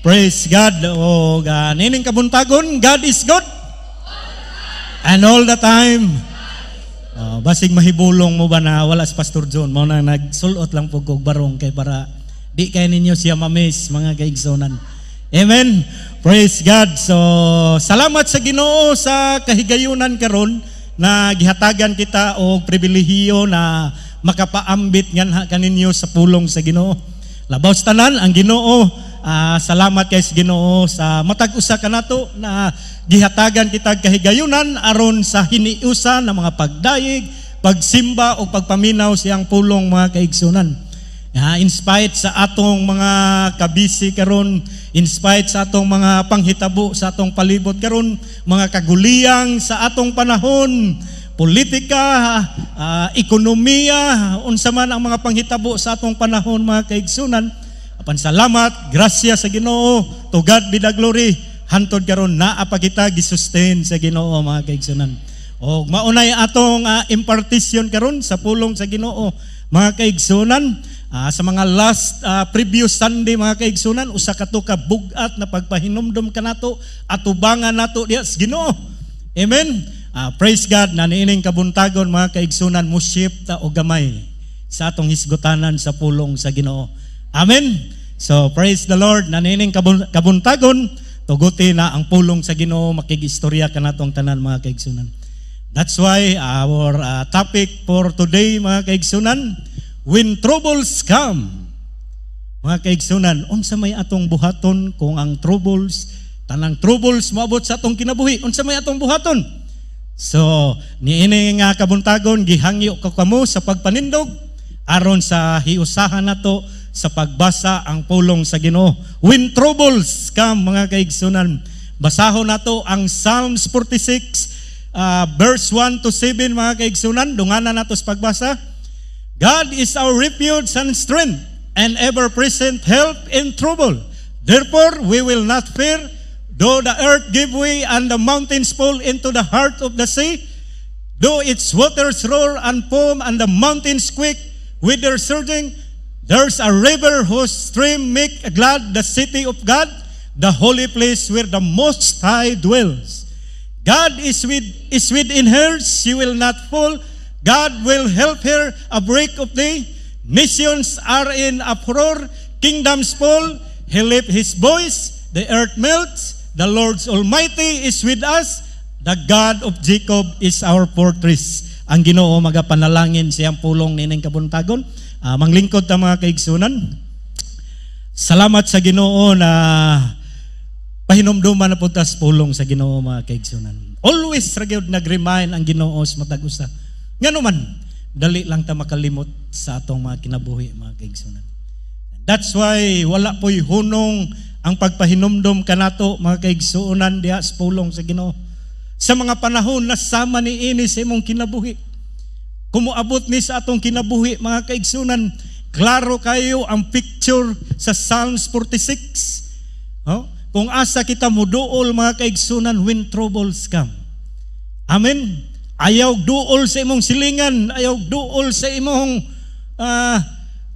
Praise God. O nining kabuntagon, God is good. And all the time. Basig mahibulong mo ba na wala si Pastor John, mo na nagsulot lang po kog barong kay para di kay ninyo siya ma-miss mga kaigsonan. Amen. Praise God. So salamat sa Ginoo sa kahigayunan karon na gihatagan kita og pribilehiyo na makapaambit nganha kaninyo sa pulong sa Ginoo. Labaw sa tanan ang Ginoo. Salamat kay sa Ginoo sa matag usa kanato na gihatagan kita kahigayunan aron sa hiniusan ng mga pagdayeg, pagsimba o pagpaminaw siyang pulong mga kaigsunan. In spite sa atong mga kabisi karon, in spite sa atong mga panghitabo sa atong palibot karon, mga kaguliyang sa atong panahon, politika, ekonomiya, unsa man ang mga panghitabo sa atong panahon mga kaigsunan, apan salamat, grasya sa Ginoo, to God be the glory. Hantod karon naa pa kita gisustain sa Ginoo mga kaigsunan. Og maunay atong impartition karon sa pulong sa Ginoo mga kaigsunan. Sa mga last previous Sunday mga kaigsunan, usa kato ka bugat na pagpahinumdum kanato at tubangan nato diha sa Ginoo. Amen. Praise God na niining kabuntagon mga kaigsunan mo shift ta og gamay sa atong hisgutanan sa pulong sa Ginoo. Amen. So praise the Lord na niining kabuntagon tuguti na ang pulong sa Ginoo makigistorya kanatong tanan mga kaigsunan. That's why our topic for today mga kaigsunan, when troubles come. Mga kaigsunan, unsa may atong buhaton kung ang tanang troubles moabot sa atong kinabuhi, unsa may atong buhaton? So, niini nga kabuntagon gihangyo ko kamo sa pagpanindog aron sa hiusahan nato sa pagbasa ang pulong sa Ginoo. When troubles come mga kaigsunan, basahon nato ang Psalms 46 verse 1 to 7 mga kaigsunan, dunganan nato sa pagbasa. God is our refuge and strength, and ever-present help in trouble. Therefore, we will not fear, though the earth give way and the mountains fall into the heart of the sea, though its waters roar and foam and the mountains quake with their surging. There's a river whose stream make glad the city of God, the holy place where the Most High dwells. God is within her, she will not fall. God will help her a break of day. Nations are in uproar, kingdoms fall. He lift his voice, the earth melts. The Lord Almighty is with us. The God of Jacob is our fortress. Ang Ginoo magapanalangin siyang pulong nining kabuntagon. Manglingkod ta mga kaigsunan. Salamat sa Ginoo na pahinumduman na puntas pulong sa Ginoo mga kaigsunan. Always ragyod nag-remind ang Ginoo sa matag usa. Ngano man, dali lang ta makalimot sa atong mga kinabuhi mga kaigsunan. That's why wala po'y hunong ang pagpahinumdom kanato mga kaigsunan diha sa pulong sa Ginoo. Sa mga panahon na sama ni ini sa imong kinabuhi, kumuabot ni sa atong kinabuhi mga kaigsunan, klaro kayo ang picture sa Psalms 46. Kung asa kita muduol mga kaigsunan when troubles come. Amen. Ayaw duol sa imong silingan, ayaw duol sa imong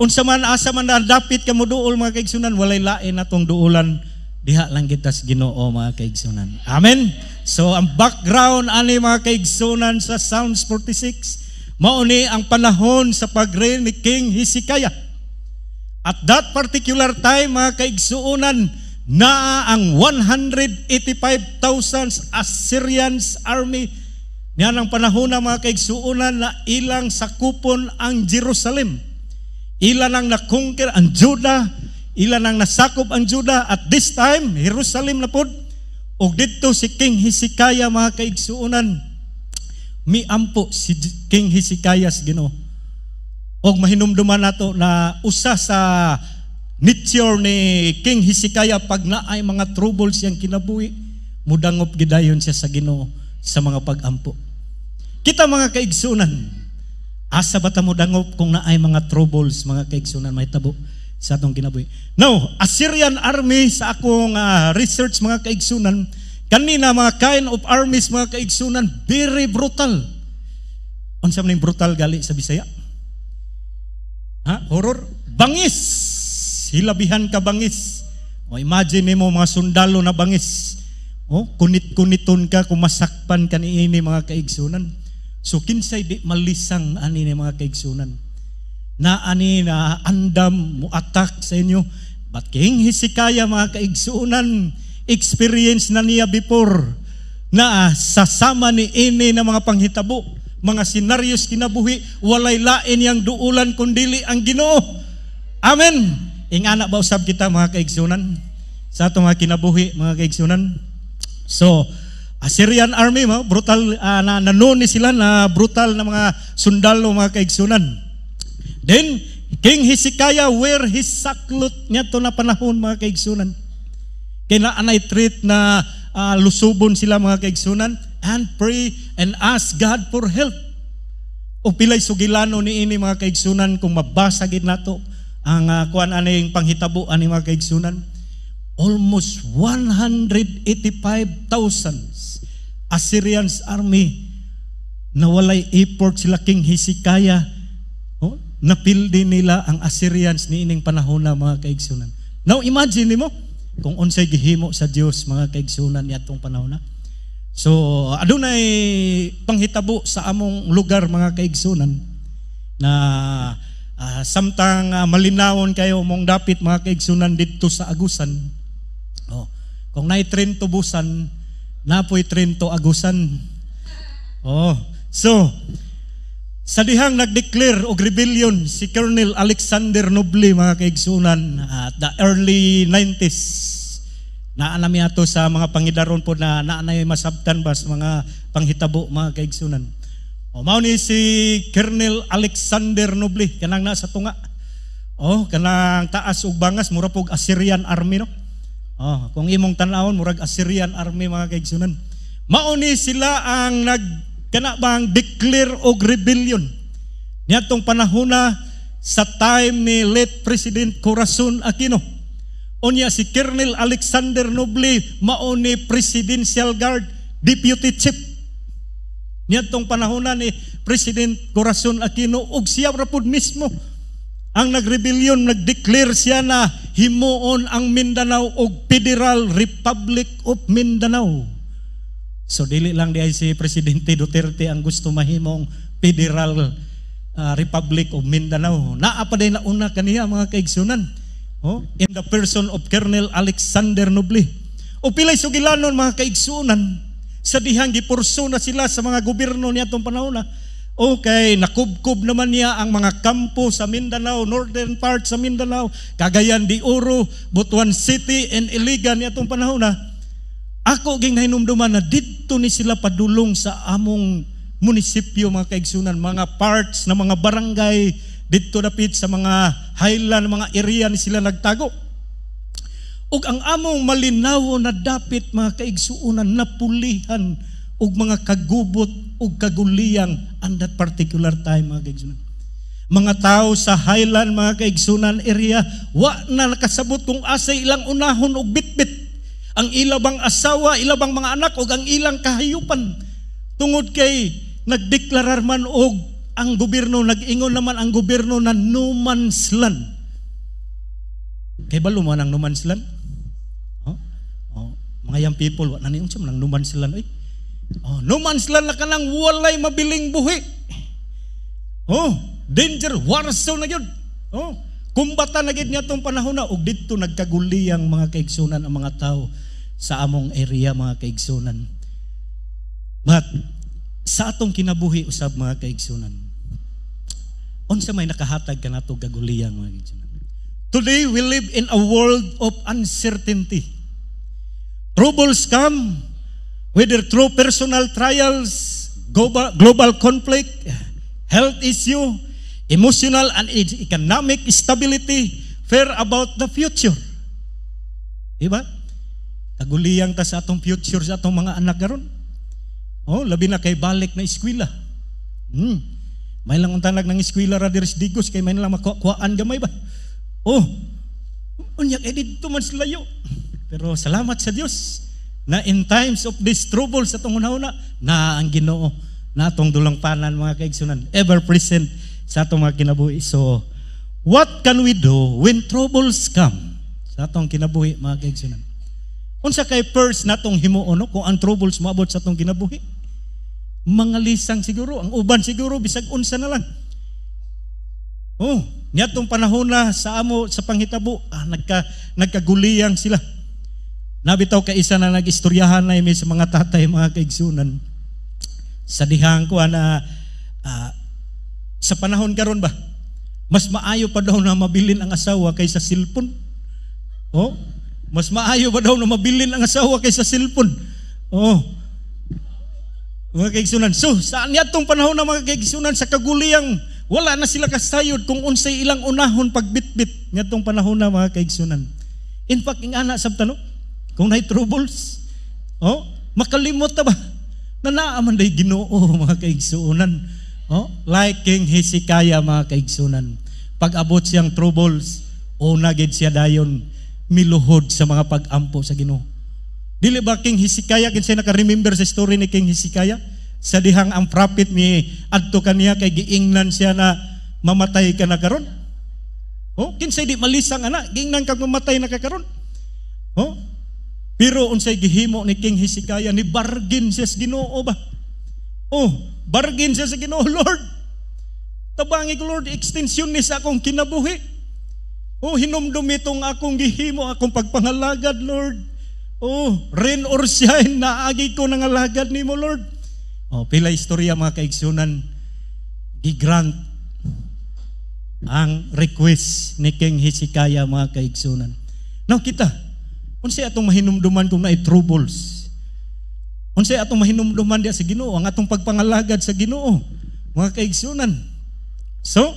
unsa man asa man dapit ka mo duol mga kaigsunan, walay lain atong duulan diha lang kita sa Ginoo mga kaigsunan. Amen. So ang background ani mga kaigsunan sa Psalms 46 mao ni ang panahon sa pag-reign ni King Hezekiah. At that particular time mga kaigsunan na ang 185,000 Assyrians army niya ng panahon na mga kaigsuunan na ilang sakupon ang Jerusalem. Ilan ang nakungkir ang Judah, ilan ang nasakop ang Judah. At this time, Jerusalem na pod. O dito si King Hezekiah mga kaigsuunan, miampo si King Hezekiah sa Ginoo. O mahinumduman nato na usa sa nature ni King Hezekiah pag naay mga troubles yang kinabuhi, mudangop gidayon siya sa Ginoo sa mga pag-ampo. Kita mga kaigsunan, asa ba ta mo dangop kung naay mga troubles mga kaigsunan may tabo sa atong kinabuhi. Now, Assyrian army sa akong research mga kaigsunan, kanina mga kind of armies mga kaigsunan, very brutal. Unsa man brutal gali sa Bisaya? Horror? Bangis. Hilabihan ka bangis. O imagine mo mga sundalo na bangis. O kunit-kuniton ka kung masakpan ka niini mga kaigsunan. So kinsay di malisang ani ni mga kaigsunan. Na ani na andam mo attack sa inyo. But King Hezekiah mga kaigsunan, experience na niya before na sasama ni ini na mga panghitabo, mga senaryos kinabuhi, walay lain yang duulan kundili ang Ginoo. Amen. Ingana ba usab kita mga kaigsunan sa ato mga kinabuhi mga kaigsunan. So Assyrian army brutal nanoni sila na brutal na mga sundalo mga kaigsunan. Then King Hezekiah wear his sackcloth niya to na panahon mga kaigsunan. Kaya anay treat na lusubon sila mga kaigsunan and pray and ask God for help. O pilay sugilano ni ini mga kaigsunan kung mabasagid nato ang kuan aning panghitabo ani mga kaigsunan. Almost 185,000 Assyrians army na walay effort sila King Hezekiah. Napildi nila ang Assyrians ni ining panahon na mga kaigsunan. Now imagine mo kung unsay gihimo sa Dios mga kaigsunan niadtong panahon na. So adunay panghitabo sa among lugar mga kaigsunan na samtang malinawon kayo mong dapit mga kaigsunan didto sa Agusan. Kung naay tren tubusan, napoy tren to Agusan. So sa dihang nag-declare og rebellion si Colonel Alexander Noble mga kaigsunan at the early 90s. Naanami ato sa mga pangidaron po na naanay masabtan ba sa mga panghitabo mga kaigsunan. Mao ni si Colonel Alexander Noble kanang nasa tunga. Kanang taas ug bangas mura pog Assyrian army no. Kung imong tan-awon murag Assyrian army mga kaigsunan. Mao ni sila ang kana bang declare og rebellion niadtong panahon na sa time ni late President Corazon Aquino. Unya si Colonel Alexander Noble mao ni Presidential Guard Deputy Chief niadtong panahon na ni President Corazon Aquino ug siya ra pud mismo ang nagrebellion, nagdeclare siya na himuon ang Mindanao og Federal Republic of Mindanao. So dili lang di ay si Presidente Duterte ang gusto mahimong Federal Republic of Mindanao. Naa pa din nauna kaniya mga kaigsunan. In the person of Colonel Alexander Noble. O pilay sugilanon mga kaigsunan sa dihang gipurso na sila sa mga gobyerno niadtong panahon na. Okay, nakubkob naman niya ang mga kampo sa Mindanao, northern part sa Mindanao, Cagayan de Oro, Butuan City and Iligan niadtong panahon na. Ako ging nahinumduman na dito ni sila padulong sa among munisipyo mga kaigsunan, mga parts na mga barangay dito dapit sa mga highland, mga area ni sila nagtago. Ug ang among malinaw na dapit mga kaigsuunan napulihan ug mga kagubot ug kaguliyang on that particular time mga kaigsunan. Mga tao sa highland mga kaigsunan area wa na nakasabot kung asa ilang unahon og bitbit ang ilabang asawa, ilabang mga anak o ang ilang kahayupan. Tungod kay nagdeklarar man og ang gobyerno, nag-ingon naman ang gobyerno na no man's land. Kay balo man ang no man's land? Mga young people, wa na niyon siya man ang no man's land. No man's land na kanang walay mabiling buhi. Danger, war zone na yun. Kumbata na gid niya tong panahon na ug didto nagkaguliyang mga kaigsunan ang mga tao sa among area mga kaigsunan. But sa atong kinabuhi usab mga kaigsunan, unsa may nakahatag kanato gaguliyang mga kaigsunan. Today we live in a world of uncertainty. Troubles come, whether through personal trials, global conflict, health issue, emotional and economic stability, fear about the future. Diba? Kaguliyang ta sa atong future sa atong mga anak karon. Labi na kay balik na eskwela. May lang untanag ng eskwela ra diri sa Digos kay may lang makuhaan gamay ba. Unya kay didto man layo. Pero salamat sa Dios na in times of this trouble sa atong hunahuna na ang Ginoo na atong dulang panan mga kaigsunan ever present sa atong mga kinabuhi. So what can we do when troubles come? sa atong kinabuhi mga kaigsunan. Unsa kay first natong himuon no? Kung ang troubles moabot sa atong kinabuhi, mga lisang siguro, ang uban siguro bisag unsa na lang. Niadtong panahon na sa amo sa panghitabo, nagkaguliyang sila. Nabitaw ka isa na nag-istoryahan na may sa mga tatay mga kaigsunan. Sa dihang ko na sa panahon karon ba, mas maayo pa daw na mabilin ang asawa kaysa cellphone. Mas maayo pa daw na mabilin ang asawa kaysa cellphone. Mga kaigsunan. So, saan yatong panahon na mga kaigsunan sa kaguliyang wala na sila kasayod kung unsay ilang unahon pagbitbit ngadtong panahon na mga kaigsunan. In fact, ing ana sabta no, kung nay troubles, makalimot ta ba na naaman day Ginoo mga kaigsunan. Like King Hezekiah mga kaigsunan. Pag abot siyang troubles, una gid siya dayon miluhod sa mga pag-ampo sa Ginoo. Dili ba King Hezekiah kinsay naka-remember sa story ni King Hezekiah? Sa dihang ang prophet ni adto kaniya kay giingnan siya na mamatay ka na karon. Kinsay di malisang ana, giingnan kag mamatay na ka karon. Pero unsay gihimo ni King Hezekiah, ni bargain siya sa Ginoo ba? Bargain siya sa Ginoo, Lord. Tabangi ko Lord, extension ni sa akong kinabuhi. Hinumdum itong akong gihimo, akong pagpangalagad, Lord. Rain or shine, naagi ko nangalagad nimo, Lord. Pila istorya mga kaigsunan, gigrant ang request ni King Hezekiah mga kaigsunan. Now kita, unsay atong mahinumduman kung naay troubles? Unsay atong mahinumduman diya sa Ginoo, ang atong pagpangalagad sa Ginoo mga kaigsunan. So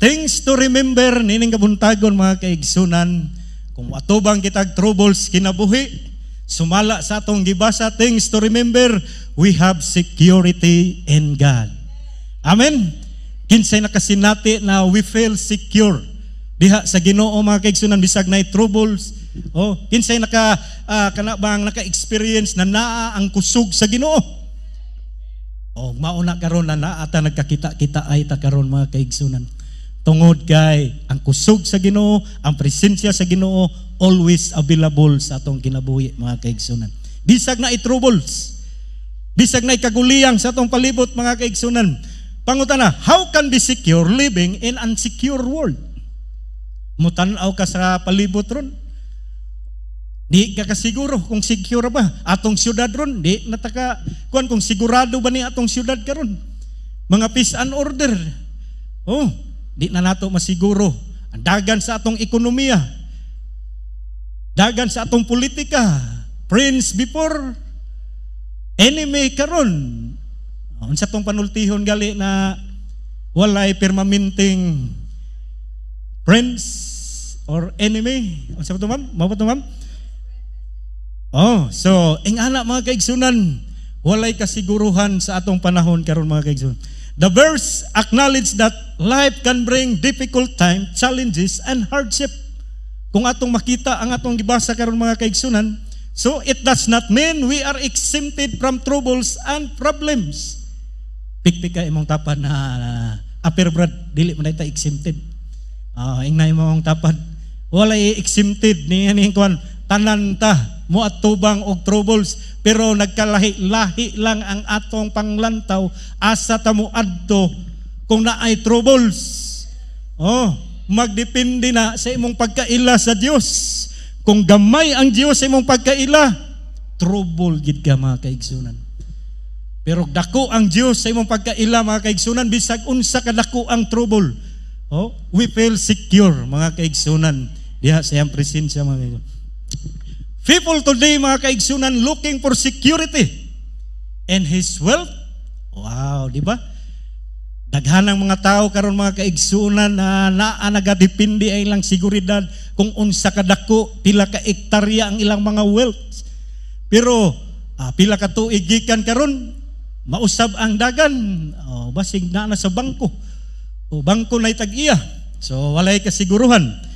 things to remember nining kabuntagon mga kaigsunan, kung atubang kitag troubles kinabuhi, sumala sa atong gibasa, things to remember, we have security in God. Amen. Kinsay nakasinati na we feel secure diha sa Ginoo mga kaigsunan bisag nay troubles. Kinsay kanabang naka-experience na naa ang kusog sa Ginoo. Mauna karon na naata nagkakita-kita ay ta karon mga kaigsunan. Tungod kay ang kusog sa Ginoo, ang presensya sa Ginoo always available sa atong kinabuhi mga kaigsunan. Bisag na i-troubles, bisag na ikaguliyang sa atong palibot mga kaigsunan. Pangutana, how can be secure living in unsecure world? Mutanaw ka sa palibot ron, di ka kasiguro kung secure ba atong syudad ron, di nataka kuan kung sigurado ba ni atong syudad karon. Mga peace and order, di na nato masiguro. Ang dagan sa atong ekonomiya, dagan sa atong politika, friends before, enemy karon. Unsa tong panultihon gali na walay permanenteng friends or enemy? Unsa to ma'am? Mao to ma'am? So ingana mga kaigsunan, walay kasiguruhan sa atong panahon karon mga kaigsunan. The verse acknowledge that life can bring difficult time, challenges, and hardship. Kung atong makita ang atong gibasa karon mga kaigsunan, so it does not mean we are exempted from troubles and problems. Pikpik ka imong tapad na upper brad, dili man ta exempted. Ingnay imong tapad, wala exempted ni kuan tanan ta mo atubang og troubles, pero nagkalahi-lahi lang ang atong panglantaw asa ta mo adto kung naay troubles. Magdepende na sa imong pagkaila sa Dios. Kung gamay ang Dios sa imong pagkaila, trouble gid ka mga kaigsunan. Pero dako ang Dios sa imong pagkaila mga kaigsunan, bisag unsa ka dako ang trouble, we feel secure mga kaigsunan diha sa iyang presensya mga kaigsunan. People today mga kaigsunan looking for security and His wealth. Wow, di ba? Daghanang mga tao karon mga kaigsunan na nagadepende ay ilang seguridad kung unsa kadako, pila ka ektarya ang ilang mga wealth. Pero pila ka tuig gikan karon mausab ang dagan. Basig na sa bangko. Bangko nay tag-iya. So walay kasiguruhan.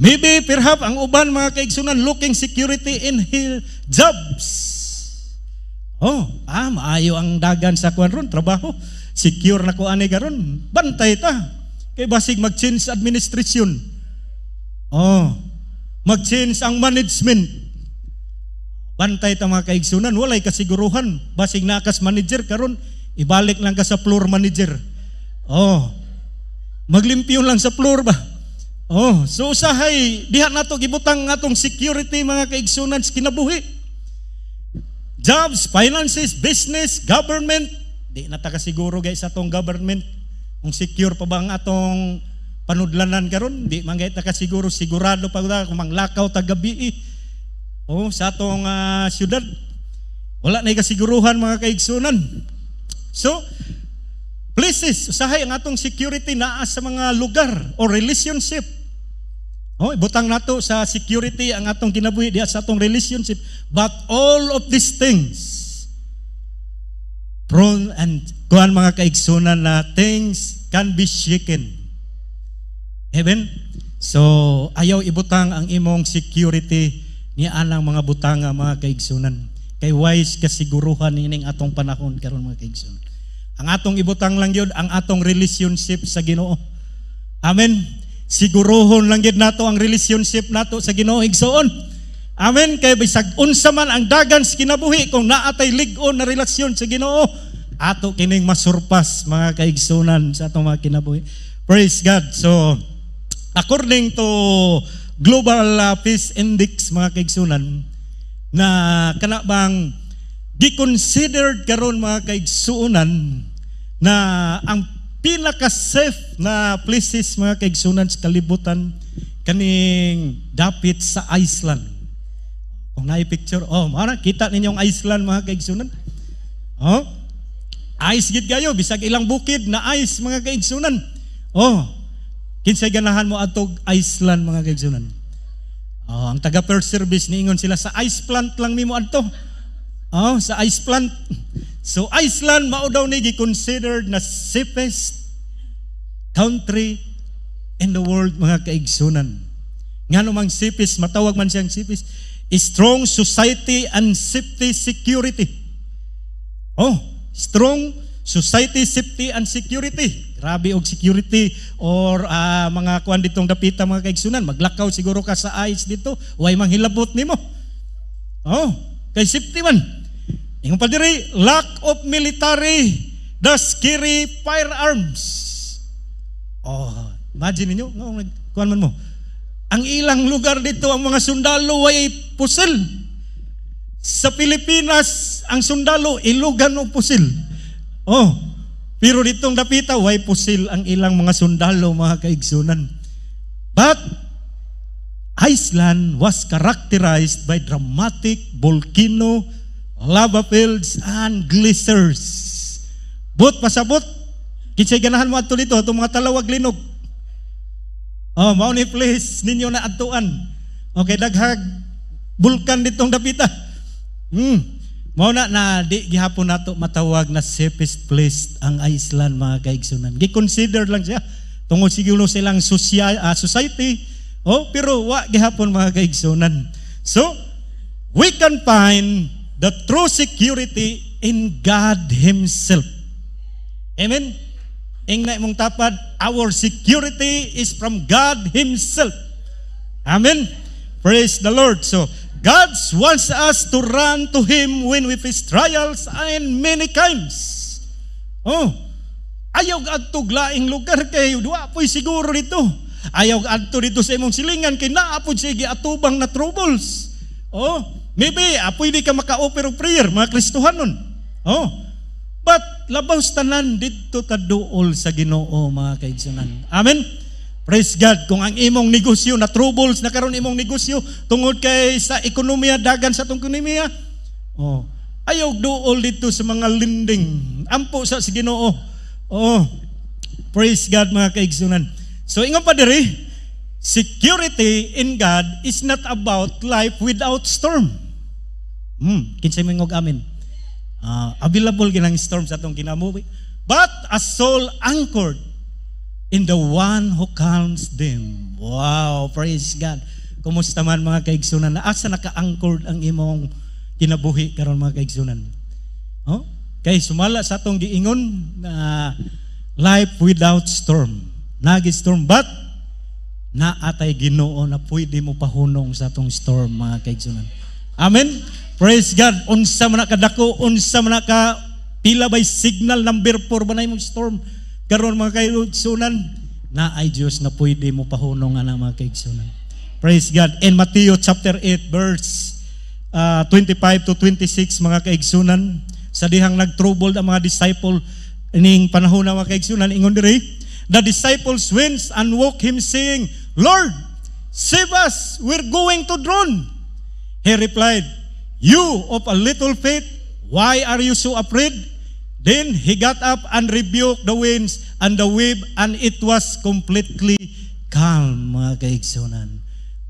Maybe perhaps ang uban mga kaigsunan looking security in his jobs. Maayo ang dagan sa kuan ron, trabaho. Secure na ko ani karon. Bantay ta. Kay basig mag-change administration. Mag-change ang management. Bantay ta mga kaigsunan, walay kasiguruhan. Basig nakas manager karon, ibalik lang ka sa floor manager. Maglimpyo lang sa floor ba? So usahay diha nato gibutang atong security mga kaigsunan sa kinabuhi. Jobs, finances, business, government, di na ta kasiguro guys atong government kung secure pa ba ang atong panudlanan karon, di man gay ta kasiguro sigurado pa kung manglakaw ta gabi. Sa atong syudad wala na kasiguruhan mga kaigsunan. So places, usahay ang atong security naa sa mga lugar o relationship. Ibutang nato sa security ang atong kinabuhi diha sa atong relationship. But all of these things, prone and kuhan mga kaigsunan na things can be shaken. Amen? So, ayaw ibutang ang imong security niya anang mga butanga mga kaigsunan. Kay wise kasiguruhan ining atong panahon karon mga kaigsunan. Ang atong ibutang lang yun, ang atong relationship sa Ginoo. Amen? Siguruhon lang yun nato ang relationship nato sa Ginoo igsoon. Amen? Kaya bisag unsa man ang dagan sa kinabuhi, kung naatay lig-on na relasyon sa Ginoo, ato kining masurpas mga kaigsunan sa atong mga kinabuhi. Praise God. So, according to Global Peace Index mga kaigsunan, na kana bang di-considered karon mga kaigsunan na ang pinaka-safe na places mga kaigsunan sa kalibutan kaning dapit sa Iceland. Kung na-picture, kita ninyong Iceland mga kaigsunan. Ice gid kayo, bisag ilang bukid na ice mga kaigsunan. Kinsay ganahan mo atog Iceland mga kaigsunan. Ang taga Perth Service niingon sila sa ice plant lang nimo adto. Sa ice plant. So Iceland mao daw ni gi-considered na safest country in the world mga kaigsunan. Ngano mang safest, matawag man siyang safest, strong society and safety security. Strong society, safety and security. Grabe og security or mga kuan ditong dapita mga kaigsunan. Maglakaw siguro ka sa ice dito, way manghilabot nimo. Kay safety man. Ingon pa diri, lack of military, thus carry firearms. Imagine niyo, kuan man mo. Ang ilang lugar dito, ang mga sundalo ay pusil. Sa Pilipinas, ang sundalo ilugan o pusil. Pero ditong dapita, way pusil ang ilang mga sundalo, mga kaigsunan. But Iceland was characterized by dramatic volcano, lava fields, and glaciers. Pasabot, kinsay ganahan mo ato dito, itong mga talawag linog. Mao ni place ninyo na atuan. Okay, daghag bulkan ditong dapita. Mao na di gihapon nato matawag na safest place ang Iceland mga kaigsunan. Gi-consider lang siya tungod siguro silang society. Pero wa gihapon mga kaigsunan. So, we can find the true security in God Himself. Amen? Ingna mong tapad, our security is from God Himself. Amen? Praise the Lord. So, God wants us to run to Him when we face trials and many kinds. Ayaw adto laing lugar kay duwa po'y siguro dito. Ayaw adto dito sa imong silingan kay naapod sige atubang na troubles. Maybe pwede ka maka-offer of prayer mga Kristohanon. But labaw tanan dito ta duol sa Ginoo mga kaigsunan. Amen. Praise God. Kung ang imong negosyo na troubles na karon imong negosyo tungod kay sa ekonomiya dagan sa tong ekonomiya. Ayaw duol dito sa mga lending. Ampo sa Ginoo. Praise God mga kaigsunan. So ingon pa diri, security in God is not about life without storm. Kinsay mingog amin. Available ginang storm sa atong kinabuhi. But a soul anchored in the one who calms them. Wow, praise God. Kumusta man mga kaigsunan? Asa naka-anchored ang imong kinabuhi karon mga kaigsunan? Kay sumala sa atong giingon na life without storm. Nagi storm, but na atay Ginoo na pwede mo pahunong sa atong storm, mga kaigsunan. Amen. Praise God. Unsa man kadako, unsa man ka pila by signal number 4 ba na imong storm karon, mga kaigsunan, na ay Dios na pwede mo pahunong ana, mga kaigsunan. Praise God. In Matthew chapter 8 verse 25 to 26, mga kaigsunan, sa dihang nagtrouble ang mga disciple ining panahon na, mga kaigsunan, ingon diri, the disciples went and woke him saying, Lord, save us, we're going to drown. He replied, you of a little faith, why are you so afraid? Then he got up and rebuked the winds and the wave, and it was completely calm, mga kaigsunan.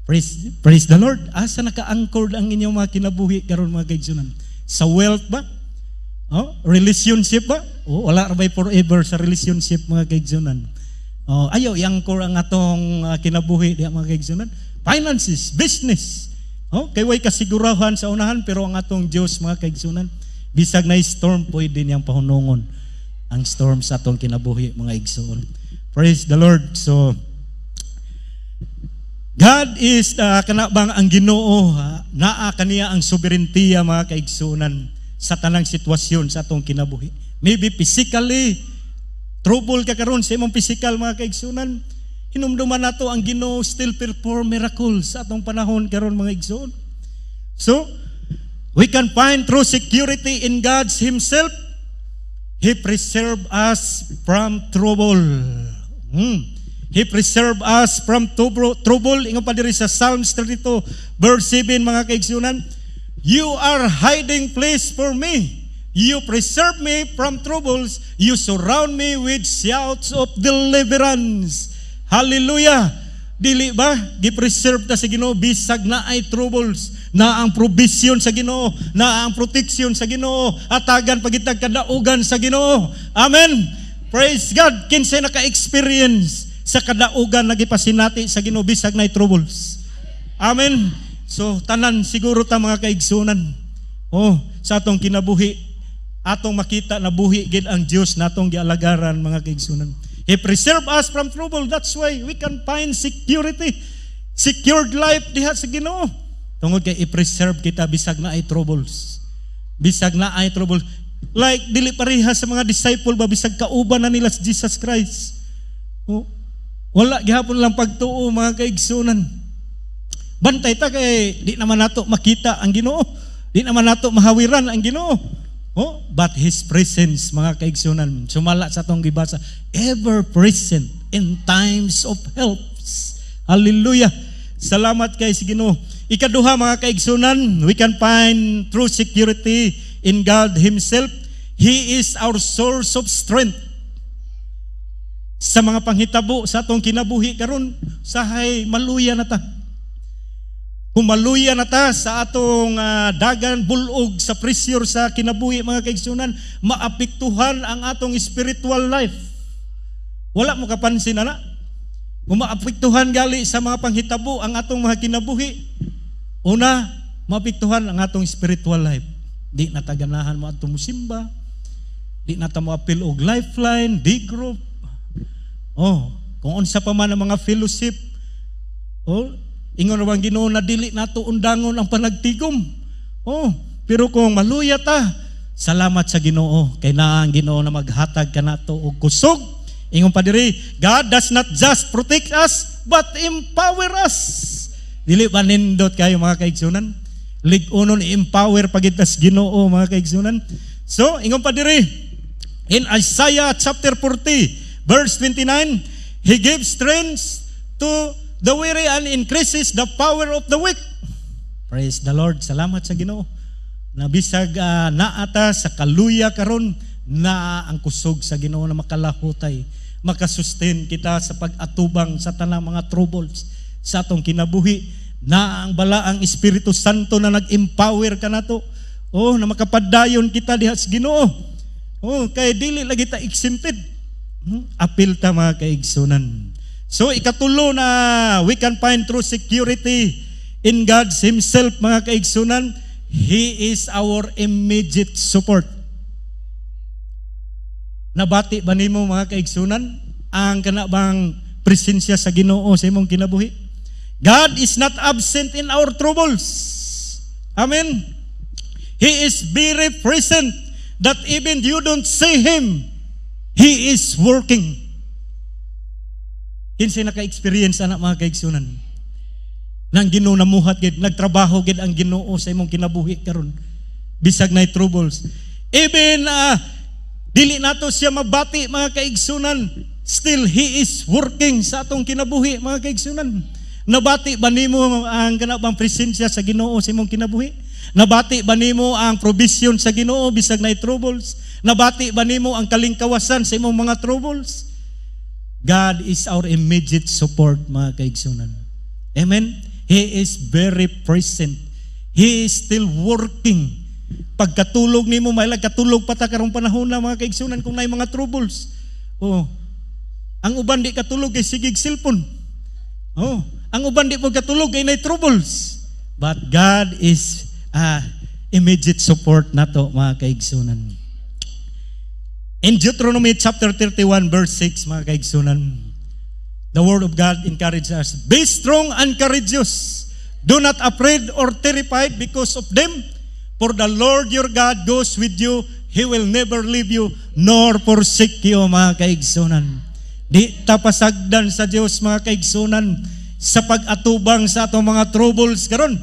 Praise the Lord. Asa naka-anchored ang inyong mga kinabuhi karon, mga kaigsunan? Sa wealth ba? Relationship ba? Wala ra bay forever sa relationship, mga kaigsunan. Ayaw i-anchor ang atong kinabuhi diha, mga kaigsunan. Finances, business. Kay way kasigurahan sa unahan, pero ang atong Dios, mga kaigsunan, bisag na storm, pwede niyang pahunungon ang storm sa atong kinabuhi, mga igsoon. Praise the Lord. So God is kanabang ang Ginoo, naa kaniya ang sobereintiya, mga kaigsunan, sa tanang sitwasyon sa atong kinabuhi. Maybe physically trouble ka karon sa imong physical, mga kaigsunan, hinumduman nato ang Ginoo still perform miracles sa atong panahon karon, mga igsoon. So we can find true security in God Himself. He preserve us from trouble. He preserve us from trouble. Ingon pa diri sa Psalms 32 verse 7, mga kaigsunan, you are hiding place for me. You preserve me from troubles. You surround me with shouts of deliverance. Hallelujah. Dili ba gi-preserve ta sa Ginoo bisag na ay troubles, na ang provision sa Ginoo, na ang protection sa Ginoo, atagan pagitag kadaugan sa Ginoo. Amen. Praise God. Kinsa naka-experience sa kadaugan na gipasinati sa Ginoo bisag na ay troubles? Amen. So tanan siguro ta, mga kaigsunan, sa atong kinabuhi, atong makita na buhi gid ang Dios natong gialagaran, mga kaigsunan. He preserve us from trouble. That's why we can find security, secured life diha sa Ginoo. Tungod kay i-preserve kita bisag na ay troubles. Bisag na ay troubles. Like dili pareha sa mga disciple ba, bisag kauban na nila si Jesus Christ. Wala gihapon lang pagtuo, mga kaigsunan. Bantay ta kay di naman nato makita ang Ginoo. Di naman nato mahawiran ang Ginoo. But His presence, mga kaigsunan, sumala sa atong gibasa, ever present in times of helps. Hallelujah. Salamat kay si Ginoo. Ikaduha, mga kaigsunan, we can find true security in God Himself. He is our source of strength. Sa mga panghitabo sa atong kinabuhi karon, sahay maluya na ta. Kung maluya na ta sa atong dagan bulog sa pressure sa kinabuhi, mga kaigsunan, maapektuhan ang atong spiritual life. Wala mo kapansin na. Kung maapektuhan gali sa mga panghitabo ang atong mga kinabuhi, una, maapektuhan ang atong spiritual life. Di nataganahan mo atong musimba, di nata mo apil og lifeline, D-group. Kung unsa pa man ang mga fellowship, ingon na bang Ginoo na dili nato undangon ang panagtigom. Pero kung maluya ta, salamat sa Ginoo kay naa ang Ginoo na maghatag kanato og kusog. Ingon pa diri, God does not just protect us but empower us. Dili ba nindot kayo, mga kaigsunan? Lig-unon i-empower pagitas Ginoo, mga kaigsunan. So ingon pa diri in Isaiah chapter 40 verse 29, He gives strength to the weary and increases the power of the weak. Praise the Lord. Salamat sa Ginoo. Nabisag naata sa kaluya karon, na ang kusog sa Ginoo na makalahutay, makasustain kita sa pag-atubang sa tanang mga troubles sa atong kinabuhi, na ang balaang Espiritu Santo na nag-empower ka nato, na makapadayon kita diha sa Ginoo. Kay dili lagi ta exempted. Apil ta, mga kaigsunan. So ikatulo na we can find true security in God Himself, mga kaigsunan. He is our immediate support. Nabati ba nimo, mga kaigsunan, ang kanabang presensya sa Ginoo sa imong kinabuhi. God is not absent in our troubles. Amen. He is very present that even you don't see Him, He is working. Kinsay naka-experience anak mga kaigsunan nang Ginoo namuhat gid, nagtrabaho gid ang Ginoo sa imong kinabuhi karon bisag nay troubles. Even dili nato siya mabati mga kaigsunan, still He is working sa atong kinabuhi mga kaigsunan. Nabati ba nimo ang kanabang presensya sa Ginoo sa imong kinabuhi? Nabati ba nimo ang provision sa Ginoo bisag nay troubles? Nabati ba nimo ang kalingkawasan sa imong mga troubles? God is our immediate support mga kaigsunan. Amen. He is very present. He is still working. Pagkatulog nimo mailag katulog pa ta karong panahon na mga kaigsunan kung nay mga troubles. Oh. Ang uban di katulog kay sigig cellphone. Oh, ang uban di po katulog kay nay troubles. But God is immediate support nato mga kaigsunan. In Deuteronomy chapter 31 verse 6 mga kaigsunan, the word of God encourages us, be strong and courageous. Do not afraid or terrified because of them, for the Lord your God goes with you. He will never leave you nor forsake you mga kaigsunan. Di tapasagdan sa Dios mga kaigsunan sa pag-atubang sa atong mga troubles karon.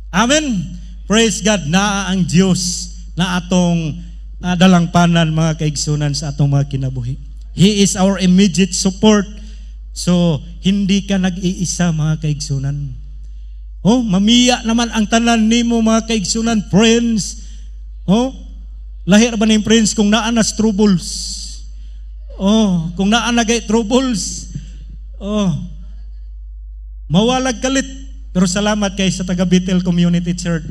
Amen. Praise God, na ang Dios na atong dalangpanan mga kaigsunan sa atong mga kinabuhi. He is our immediate support. So, hindi ka nag-iisa mga kaigsunan. Oh, mamiya naman ang tanan nimo mga kaigsunan, friends. Oh, lahir ba ning friends kung naa nas troubles? Oh, kung naa nagay troubles. Oh, mawalag kalit. Pero salamat kay sa taga Bethel Community Church.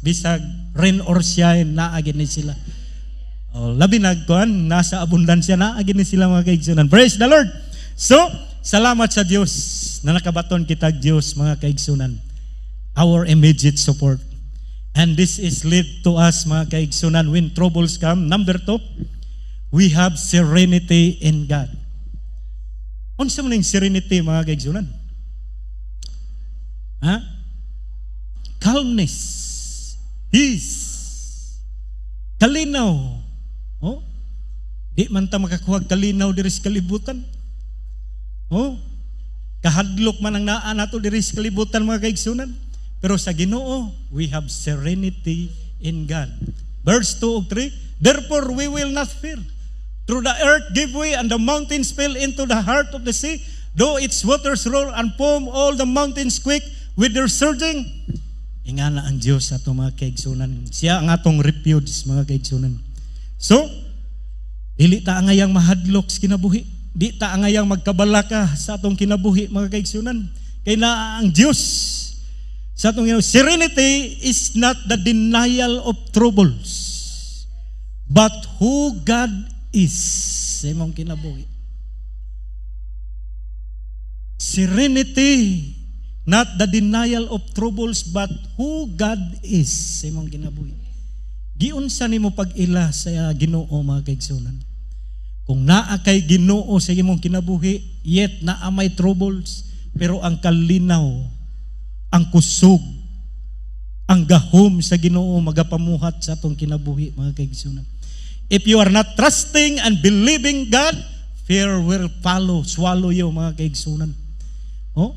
Bisag rain or shine, naagin ni sila. Oh, labi nagkuan, nasa abundansya naagin ni sila mga kaigsunan. Praise the Lord. So, salamat sa Dios na nakabaton kita Dios mga kaigsunan. Our immediate support. And this is lead to us mga kaigsunan when troubles come. Number 2, we have serenity in God. Unsa man ning serenity mga kaigsunan? Calmness, peace, kalinaw. Oh, di man ta makakuha kalinaw diri sa kalibutan. Oh, kahadlok man ang naa nato diri sa kalibutan mga kaigsunan. Pero sa Ginoo, we have serenity in God. Verse 2 of 3, therefore we will not fear. Through the earth give way and the mountains fell into the heart of the sea. Though its waters roll and foam, all the mountains quake with their surging. Ingana ang Diyos sa itong mga kaigsunan. Siya ang atong refuge mga kaigsunan. So, dili ta angayang mahadlok sa kinabuhi. Di ta angayang magkabalaka sa atong kinabuhi mga kaigsunan. Kay na ang Diyos sa atong kinabuhi. Serenity is not the denial of troubles, but who God is sa imong kinabuhi. Serenity, not the denial of troubles, but who God is sa imong kinabuhi. Giunsa nimo pag-ila sa Ginoo mga kaigsunan. Kung naa kay Ginoo sa imong kinabuhi, yet naa may troubles, pero ang kalinaw, ang kusog, ang gahom sa Ginoo magapamuhat sa atong kinabuhi mga kaigsunan. If you are not trusting and believing God, fear will follow, swallow you mga kaigsunan. Oh?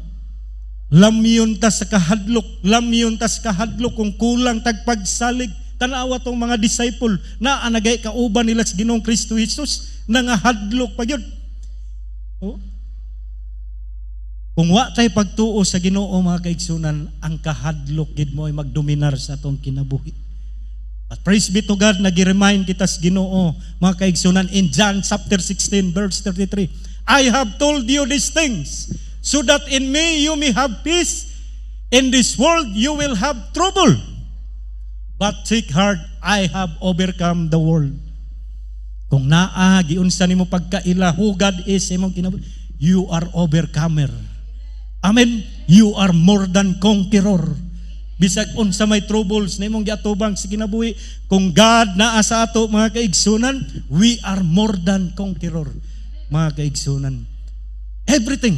Lamyon ta sa kahadlok, lamyon ta sa kahadlok kung kulang tagpagsalig. Tanawa tong mga disciple na anagay kauban nila sa Ginoong Kristo Jesus nangahadlok pa gyud. Oh? Kung wa tay pagtuo sa Ginoo mga kaigsunan, ang kahadlok gid mo ay magdominar sa atong kinabuhi. But praise be to God, nagi-remind kita sa Ginoo mga kaigsunan in John chapter 16 verse 33. I have told you these things so that in me you may have peace. In this world you will have trouble. But take heart, I have overcome the world. Kung naa giunsa nimo pagkaila who God is imong kinabuhi, you are overcomer. Amen. You are more than conqueror. Bisag unsa may troubles na imong giatubang sa kinabuhi, kung God naa sa ato mga kaigsunan, we are more than conqueror mga kaigsunan. Everything.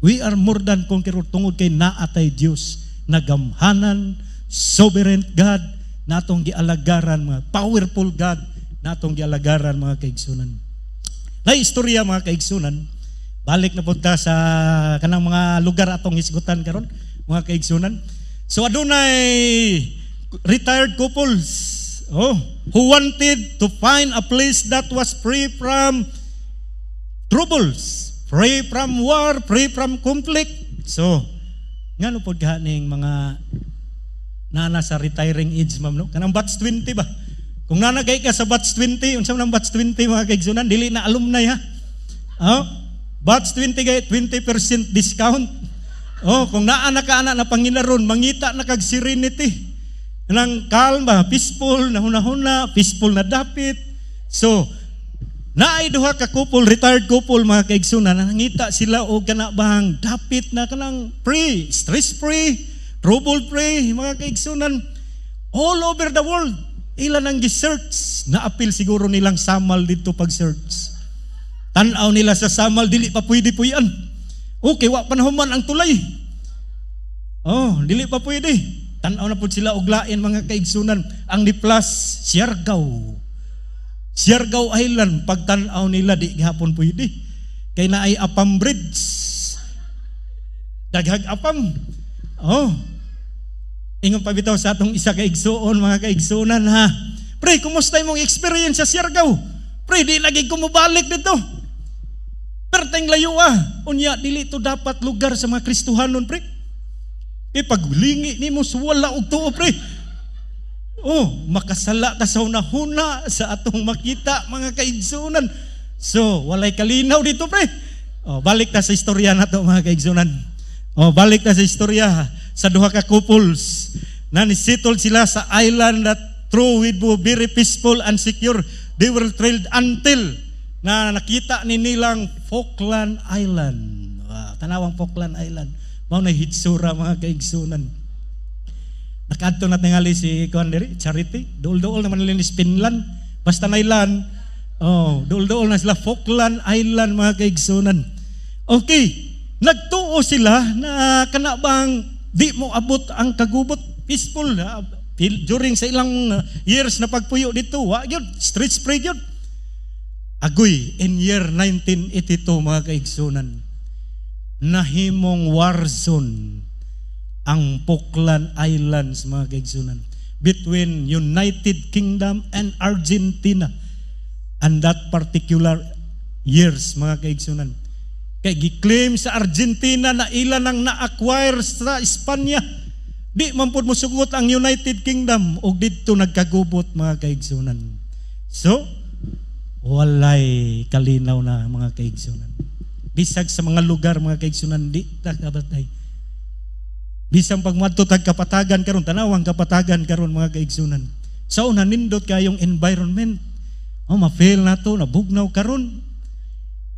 We are more than conqueror tungod kay naatay Dios nagamhanan, sovereign God, natong gialagaran mga powerful God, natong gialagaran mga kaigsunan. Na istorya mga kaigsunan, balik na punta sa kanang mga lugar atong hisgutan karon mga kaigsunan. So adunay retired couples who wanted to find a place that was free from troubles, free from war, free from conflict. So ngano pod ganing mga nana sa retiring age ma'am no, kanang batch 20 ba? Kung nanagay ka sa batch 20, unsa man ang batch 20 mga kaigsunan, dili na alumni ha. Batch 20 gay 20% discount. Kung naa na ka ana na panginaron, mangita na kag serenity. Nang kalma, peaceful na hunahuna, peaceful na dapit. So, naay duha ka couple, retired couple mga kaigsunan, nangita sila og kana bang dapit na kanang free, stress free, trouble free mga kaigsunan all over the world. Ilan ang gi-search, na-appeal siguro nilang Samal dito pag-search. Tanaw nila sa Samal, dili pa pwede po yan. Okay, wa panahuman ang tulay. Dili pa pwede. Tanaw na po sila uglain mga kaigsunan. Ang ni plus, Siargao Island, pagtanaw nila, di gihapon pwede. Kay na ay Apam Bridge. Daghag Apam. Ingon pa bitaw sa atong isa kaigsuon mga kaigsunan ha. Pre, kumusta imong experience sa Siargao? Pre, di lagi ko mobalik dito. Perteng layo unya dili to dapat lugar sa mga Kristohanon pre. Paglingi nimo wala og tuo pre. Makasala ka sa hunahuna sa atong makita mga kaigsunan. So, walay kalinaw dito pre. Balik ta sa istorya nato mga kaigsunan. Balik ta sa istorya sa duha ka couples na nisettle sila sa island that through with very peaceful and secure. They were trailed until na nakita ni nilang Falkland Island. Tanawang Falkland Island. Mao na hitsura mga kaigsunan. Nakadto na tingali si Charity. Dool-dool naman nila ni Finland. Basta na island. Dool-dool na sila Falkland Island mga kaigsunan. Okay. Nagtuo sila na kanabang di mo abot ang kagubot, peaceful during sa ilang years na pagpuyo dito. Yun, street spray yun. Agoy, in year 1982 mga kaigsunan, nahimong war zone ang Falkland Islands mga kaigsunan between United Kingdom and Argentina and that particular years mga kaigsunan. Kay giklaim sa Argentina na ilan ang na-acquire sa Espanya. Di man pud mosugot ang United Kingdom og didto nagkagubot mga kaigsunan. So, walay kalinaw na mga kaigsunan. Bisag sa mga lugar mga kaigsunan di ta kabatay. Bisang pagmadto tag kapatagan karon, tanawang kapatagan karon mga kaigsunan. Sa una nindot kayong environment. Ma-fail na to, nabugnaw karon.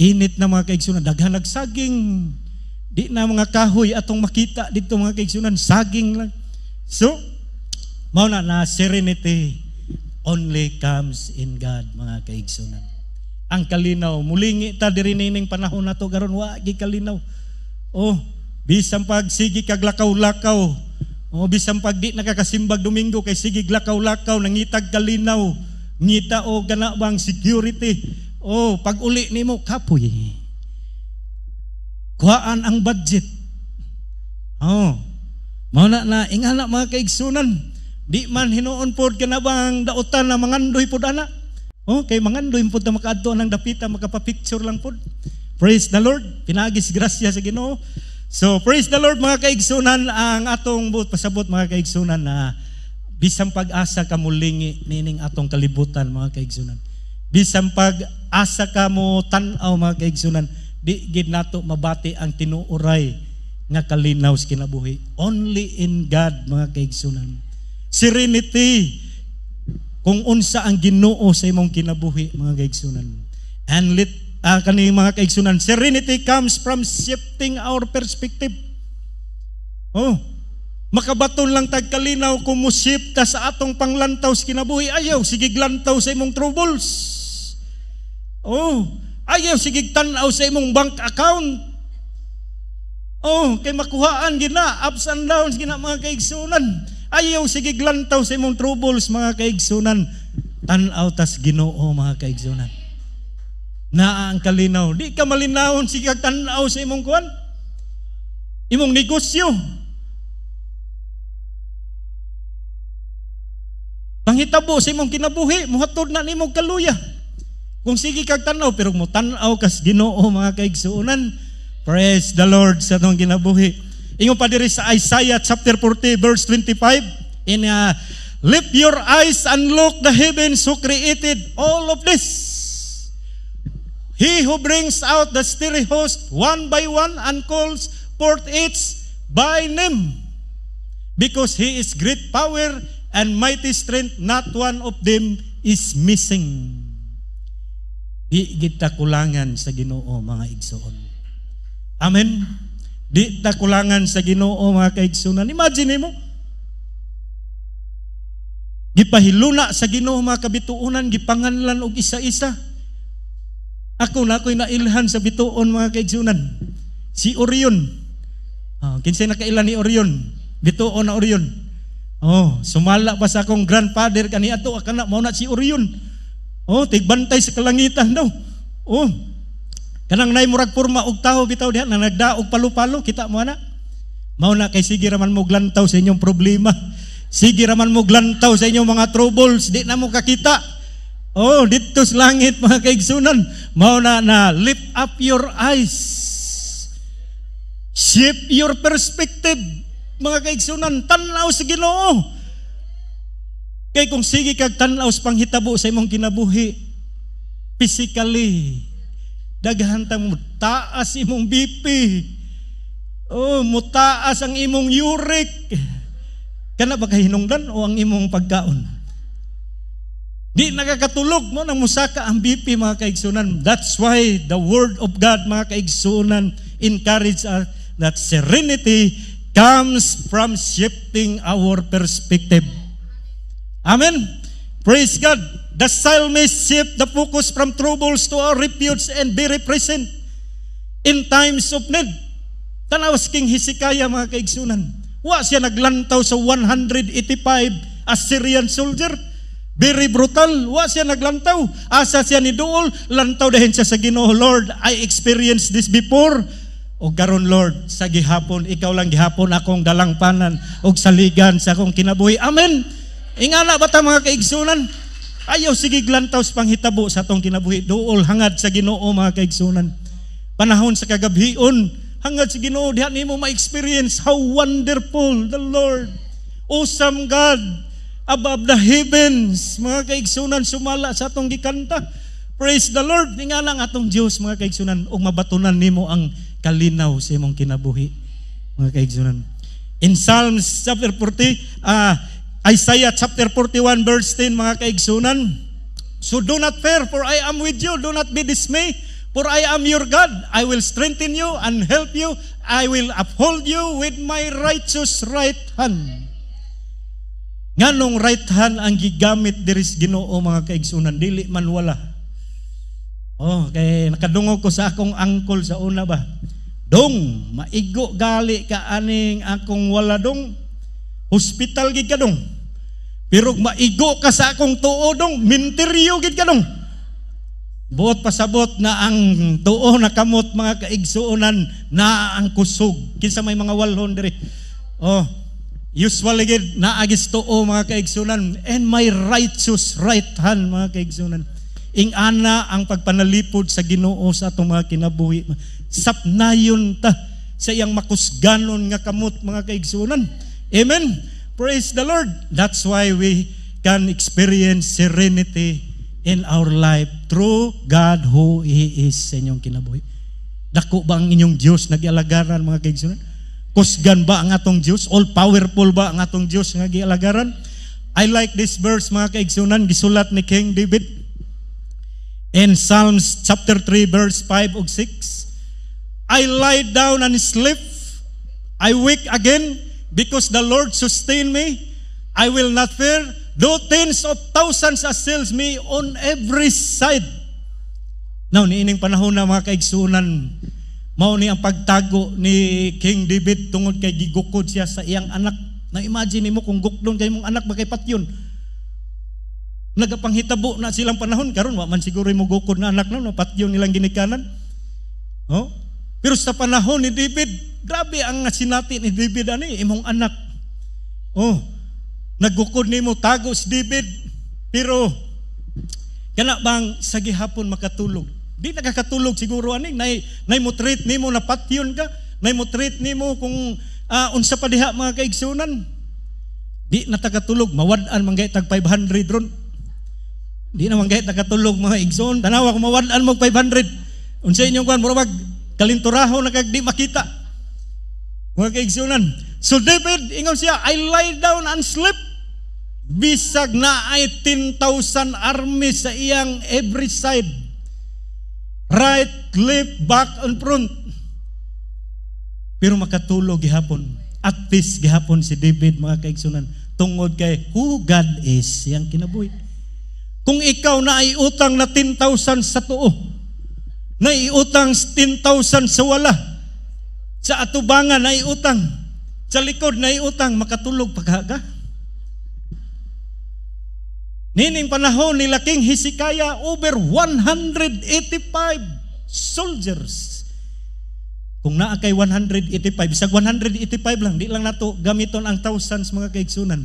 Init na mga kaigsunan, daghan nagsaging, di na mga kahoy atong makita dito mga kaigsunan, saging lang. So, mao na serenity only comes in God mga kaigsunan. Ang kalinaw, mulingi ta diri ning panahon nato karon wa gi kalinaw. Bisan pag sige kag lakaw-lakaw, bisan pag di nakakasimbag Domingo kay sige lakaw-lakaw nangitag kalinaw, ngita o gana bang security. Pag uli nimo kapoy. Kuhaan ang budget. Mao na ingana mga kaigsunan. Di man hinuon pod kana bang dautan na mangandoy pod ana. Kay mangandoy pod na makaadto nang dapita makapapicture lang pod. Praise the Lord. Pinagis grasya sa Ginoo. So praise the Lord mga kaigsunan, ang atong pasabot mga kaigsunan na bisang pag-asa ka mulingi nining atong kalibutan mga kaigsunan. Bisang pag-asa ka mo tan-aw mga kaigsunan, di gid nato mabati ang tinuoray nga kalinaw sa kinabuhi. Only in God mga kaigsunan. Serenity kung unsa ang Ginoo sa imong kinabuhi mga kaigsunan. And kani mga kaigsunan, serenity comes from shifting our perspective. Makabaton lang tag kalinaw kung mo-shift ta sa atong panglantaw sa kinabuhi. Ayaw sige glantaw sa imong troubles. Ayaw sige tanaw sa imong bank account. Oh, kay makuhaan gina, ups and downs gina mga kaigsunan. Ayaw sige glantaw sa imong troubles mga kaigsunan. Tan-aw tas Ginoo mga kaigsunan. Naa ang kalinaw. Di ka malinawon sige kag tan-aw sa imong kuan. Imong negosyo. Panghitabo sa imong kinabuhi, muhatod na nimong kaluya. Kung sige kag tan-aw pero mo tan-aw kas Ginoo mga kaigsunan. Praise the Lord sa atong kinabuhi. Ingon pa diri sa Isaiah chapter 40 verse 25 in lift your eyes and look the heavens who created all of this. He who brings out the starry host one by one and calls forth each by name. Because he is great power and mighty strength, not one of them is missing. Di kita kulangan sa Ginoo mga igsoon. Amen. Di ta kulangan sa Ginoo mga kaigsunan. Imagine mo, gipahiluna sa Ginoo mga kabituunan, gipanganlan og isa-isa. Ako na ako'y nailhan sa bituon mga kaigsunan. Si Orion. Kinsay nakailan ni Orion? Bituon na Orion. Sumala pa sa akong grandfather kaniadto kana mao na si Orion. Tigbantay sa kalangitan daw. Kanang nay murag porma og tawo bitaw diha na nagdaog palu-palo kita mo na. Mao na kay sige raman mo glantaw sa inyong problema. Sige raman mo glantaw sa inyong mga troubles, di na mo kakita. Dito sa langit mga kaigsunan. Mao na lift up your eyes. Shift your perspective mga kaigsunan, tan-aw sa Ginoo. Kay kung sige kag tan-aw sa panghitabo sa imong kinabuhi, physically daghan ta mo taas imong BP. Mutaas ang imong uric. Kana ba kahinungdan o ang imong pagkaon? Di nakakatulog mo nang musaka ang BP mga kaigsunan. That's why the word of God mga kaigsunan encourage us that serenity comes from shifting our perspective. Amen. Praise God. The psalmist shift the focus from troubles to our refuge and very present in times of need. Tanaw si King Hezekiah mga kaigsunan. Wa siya naglantaw sa 185 Assyrian soldier. Very brutal. Wa siya naglantaw. Asa siya ni duol, lantaw dahin siya sa Ginoo. Lord, I experienced this before. O karon Lord, sa gihapon, ikaw lang gihapon akong dalangpanan og saligan sa akong kinabuhi. Amen. Ingana ba ta mga kaigsunan? Ayaw sige glantaw sa panghitabo sa atong kinabuhi. Duol hangad sa Ginoo mga kaigsunan. Panahon sa kagabhion, hangad sa Ginoo diha nimo ma-experience how wonderful the Lord. Awesome God above the heavens. Mga kaigsunan sumala sa atong gikanta. Praise the Lord. Ingana ang atong Dios mga kaigsunan ug mabatunan nimo ang kalinaw sa imong kinabuhi mga kaigsunan. In Psalms chapter 40, Isaiah chapter 41 verse 10 mga kaigsunan. So do not fear, for I am with you. Do not be dismayed, for I am your God. I will strengthen you and help you. I will uphold you with my righteous right hand. Nganong right hand ang gigamit diri sa Ginoo mga kaigsunan, dili man wala. Kay nakadungog ko sa akong angkol sa una ba. Dong, maigo gali ka aning akong wala dong. Hospital gid ka dong. Pero maigo ka sa akong tuo dong, minteryo gid ka dong. Buot pasabot na ang tuo na kamot mga kaigsuonan na ang kusog. Kinsa may mga walhon diri. Usually gid naagis tuo mga kaigsunan and my righteous right hand mga kaigsunan. Ingana ang pagpanalipod sa Ginoo sa atong mga kinabuhi. Sapnayon ta sa iyang makusganon nga kamot mga kaigsunan. Amen. Praise the Lord. That's why we can experience serenity in our life through God who He is sa inyong kinabuhi. Dako ba ang inyong Diyos nagialagaran mga kaigsunan? Kusgan ba ang atong Diyos? All powerful ba ang atong Diyos nga gialagaran? I like this verse mga kaigsunan, gisulat ni King David in Psalms chapter 3 verse 5 ug 6. I lie down and sleep. I wake again because the Lord sustain me. I will not fear, though tens of thousands assail me on every side. Now, niining panahon na mga kaigsunan, Mao ni ang pagtago ni King David tungod kay gigukod siya sa iyang anak. Na-imagine mo kung gukdon kay mong anak bakay patyon. Nagapanghitabo na silang panahon karon wa man siguro mo gukod na anak na patyon nilang ginikanan. Oh? Pero sa panahon ni David, grabe ang sinati ni David ani imong anak. Oh, naggukod nimo tago si David. Pero kana bang sa gihapon makatulog? Di nakakatulog siguro ani nay mo treat nimo na patyon ka, nay mo treat nimo kung unsa pa diha mga kaigsunan. Di na takatulog, mawad-an man tag 500 ron. Di na man takatulog mga igsoon. Tanawa ko mawad-an mo 500. Unsa inyong kuan murag kalinturaho na kag di makita. Mga kaigsunan. So David ingon siya, I lie down and sleep. Bisag na ay 10,000 armies sa iyang every side. Right, left, back, and front. Pero makatulog gihapon. At peace gihapon si David mga kaigsunan. Tungod kay who God is yang kinabuhi. Kung ikaw na ay utang na 10,000 sa tuo, na iutang 10,000 sa wala, sa atubangan na iutang, sa likod na iutang, makatulog paghaga. Nining panahon ni King Hezekiah, over 185 soldiers. Kung naa kay 185, bisag 185 lang, di lang nato gamiton ang thousands mga kaigsunan.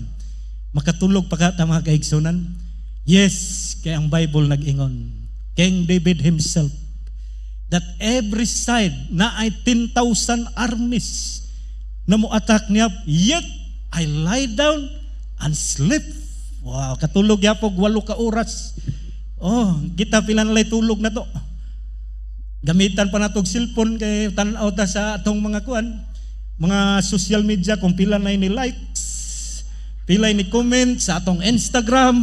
Makatulog pagkata mga kaigsunan. Yes, kay ang Bible nag-ingon, King David himself, that every side na ay 10,000 armies na mo attack niya, yet I lie down and sleep. Wow, katulog yapog 8 ka oras. Oh, kita pila na lay tulog na to. Gamitan pa natog cellphone kay tan-aw ta sa atong mga kuan, mga social media kung pila na ni likes, pila ni comment sa atong Instagram,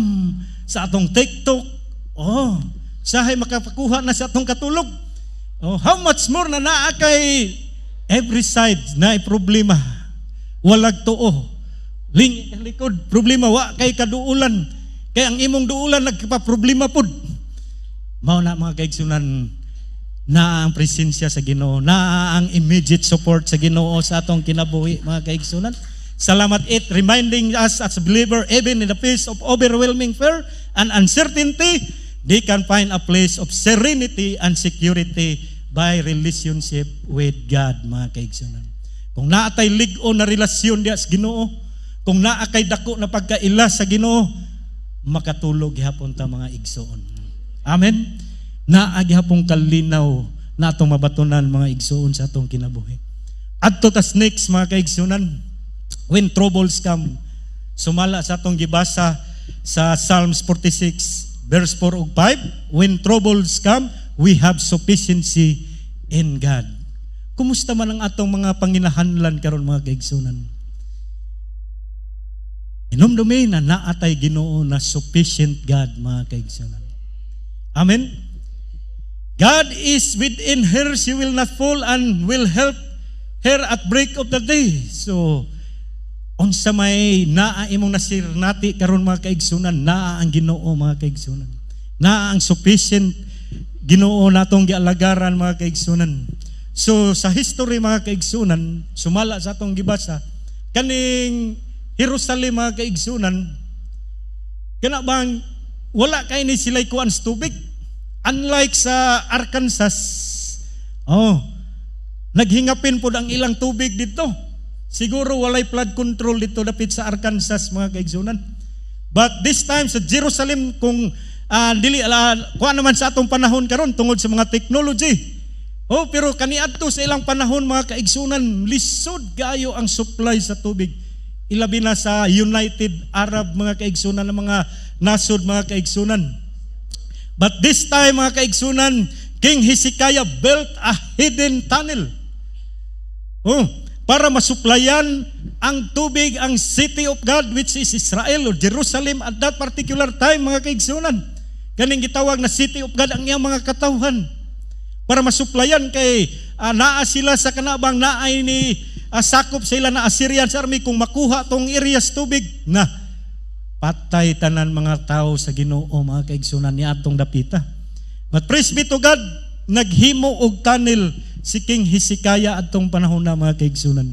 sa atong TikTok. Oh, sahay makapakuha na sa atong katulog. Oh, how much more na naa kay every side na problema. Walag tuo. Ling likod problema wa kay kaduulan. Kay ang imong duulan nagpa-problema pud. Mao na mga kaigsunan, na ang presensya sa Ginoo, na ang immediate support sa Ginoo sa atong kinabuhi mga kaigsunan. Salamat it reminding us as a believer, even in the face of overwhelming fear and uncertainty, they can find a place of serenity and security by relationship with God mga kaigsunan. Kung naatay lig-on na relasyon diya sa Ginoo, kung naa kay dako na pagkaila sa Ginoo, makatulog gihapon ta mga igsoon. Amen. Naa gihapon kalinaw na atong mabatunan mga igsoon sa atong kinabuhi. Adto tas next mga kaigsunan, when troubles come, sumala sa atong gibasa sa Psalms 46 verse 4 ug 5, when troubles come, we have sufficiency in God. Kumusta man ang atong mga panginahanglan karon mga kaigsunan? Inumdumi na naatay Ginoo na sufficient God mga kaigsunan. Amen. God is within her, she will not fall and will help her at break of the day. So unsa may naa imong nasirnati karon mga kaigsunan, naa ang Ginoo mga kaigsunan. Naa ang sufficient Ginoo natong gialagaran mga kaigsunan. So sa history mga kaigsunan, sumala sa atong gibasa, kaning Jerusalem mga kaigsunan, kana bang wala kay ni sila'y kuan sa tubig. Unlike sa Arkansas, naghingapin po ang ilang tubig dito. Siguro walay flood control dito dapit sa Arkansas mga kaigsunan. But this time sa Jerusalem, kung kuan naman sa atong panahon karon tungod sa mga technology. Pero kaniadto sa ilang panahon mga kaigsunan, lisod kaayo ang supply sa tubig. Ilabi na sa United Arab mga kaigsunan, ng mga nasod mga kaigsunan. But this time mga kaigsunan, King Hezekiah built a hidden tunnel para masuplayan ang tubig ang city of God, which is Israel or Jerusalem at that particular time mga kaigsunan. Kaning gitawag na city of God ang iyang mga katawhan, para masuplayan kay naa sila sa kanabang naay ni sakop sila na Assyrian army. Kung makuha tong areas tubig na patay tanan mga tao sa Ginoo mga kaigsunan ni atong dapita. But praise be to God, naghimo og tunnel si King Hezekiah atong panahon na mga kaigsunan.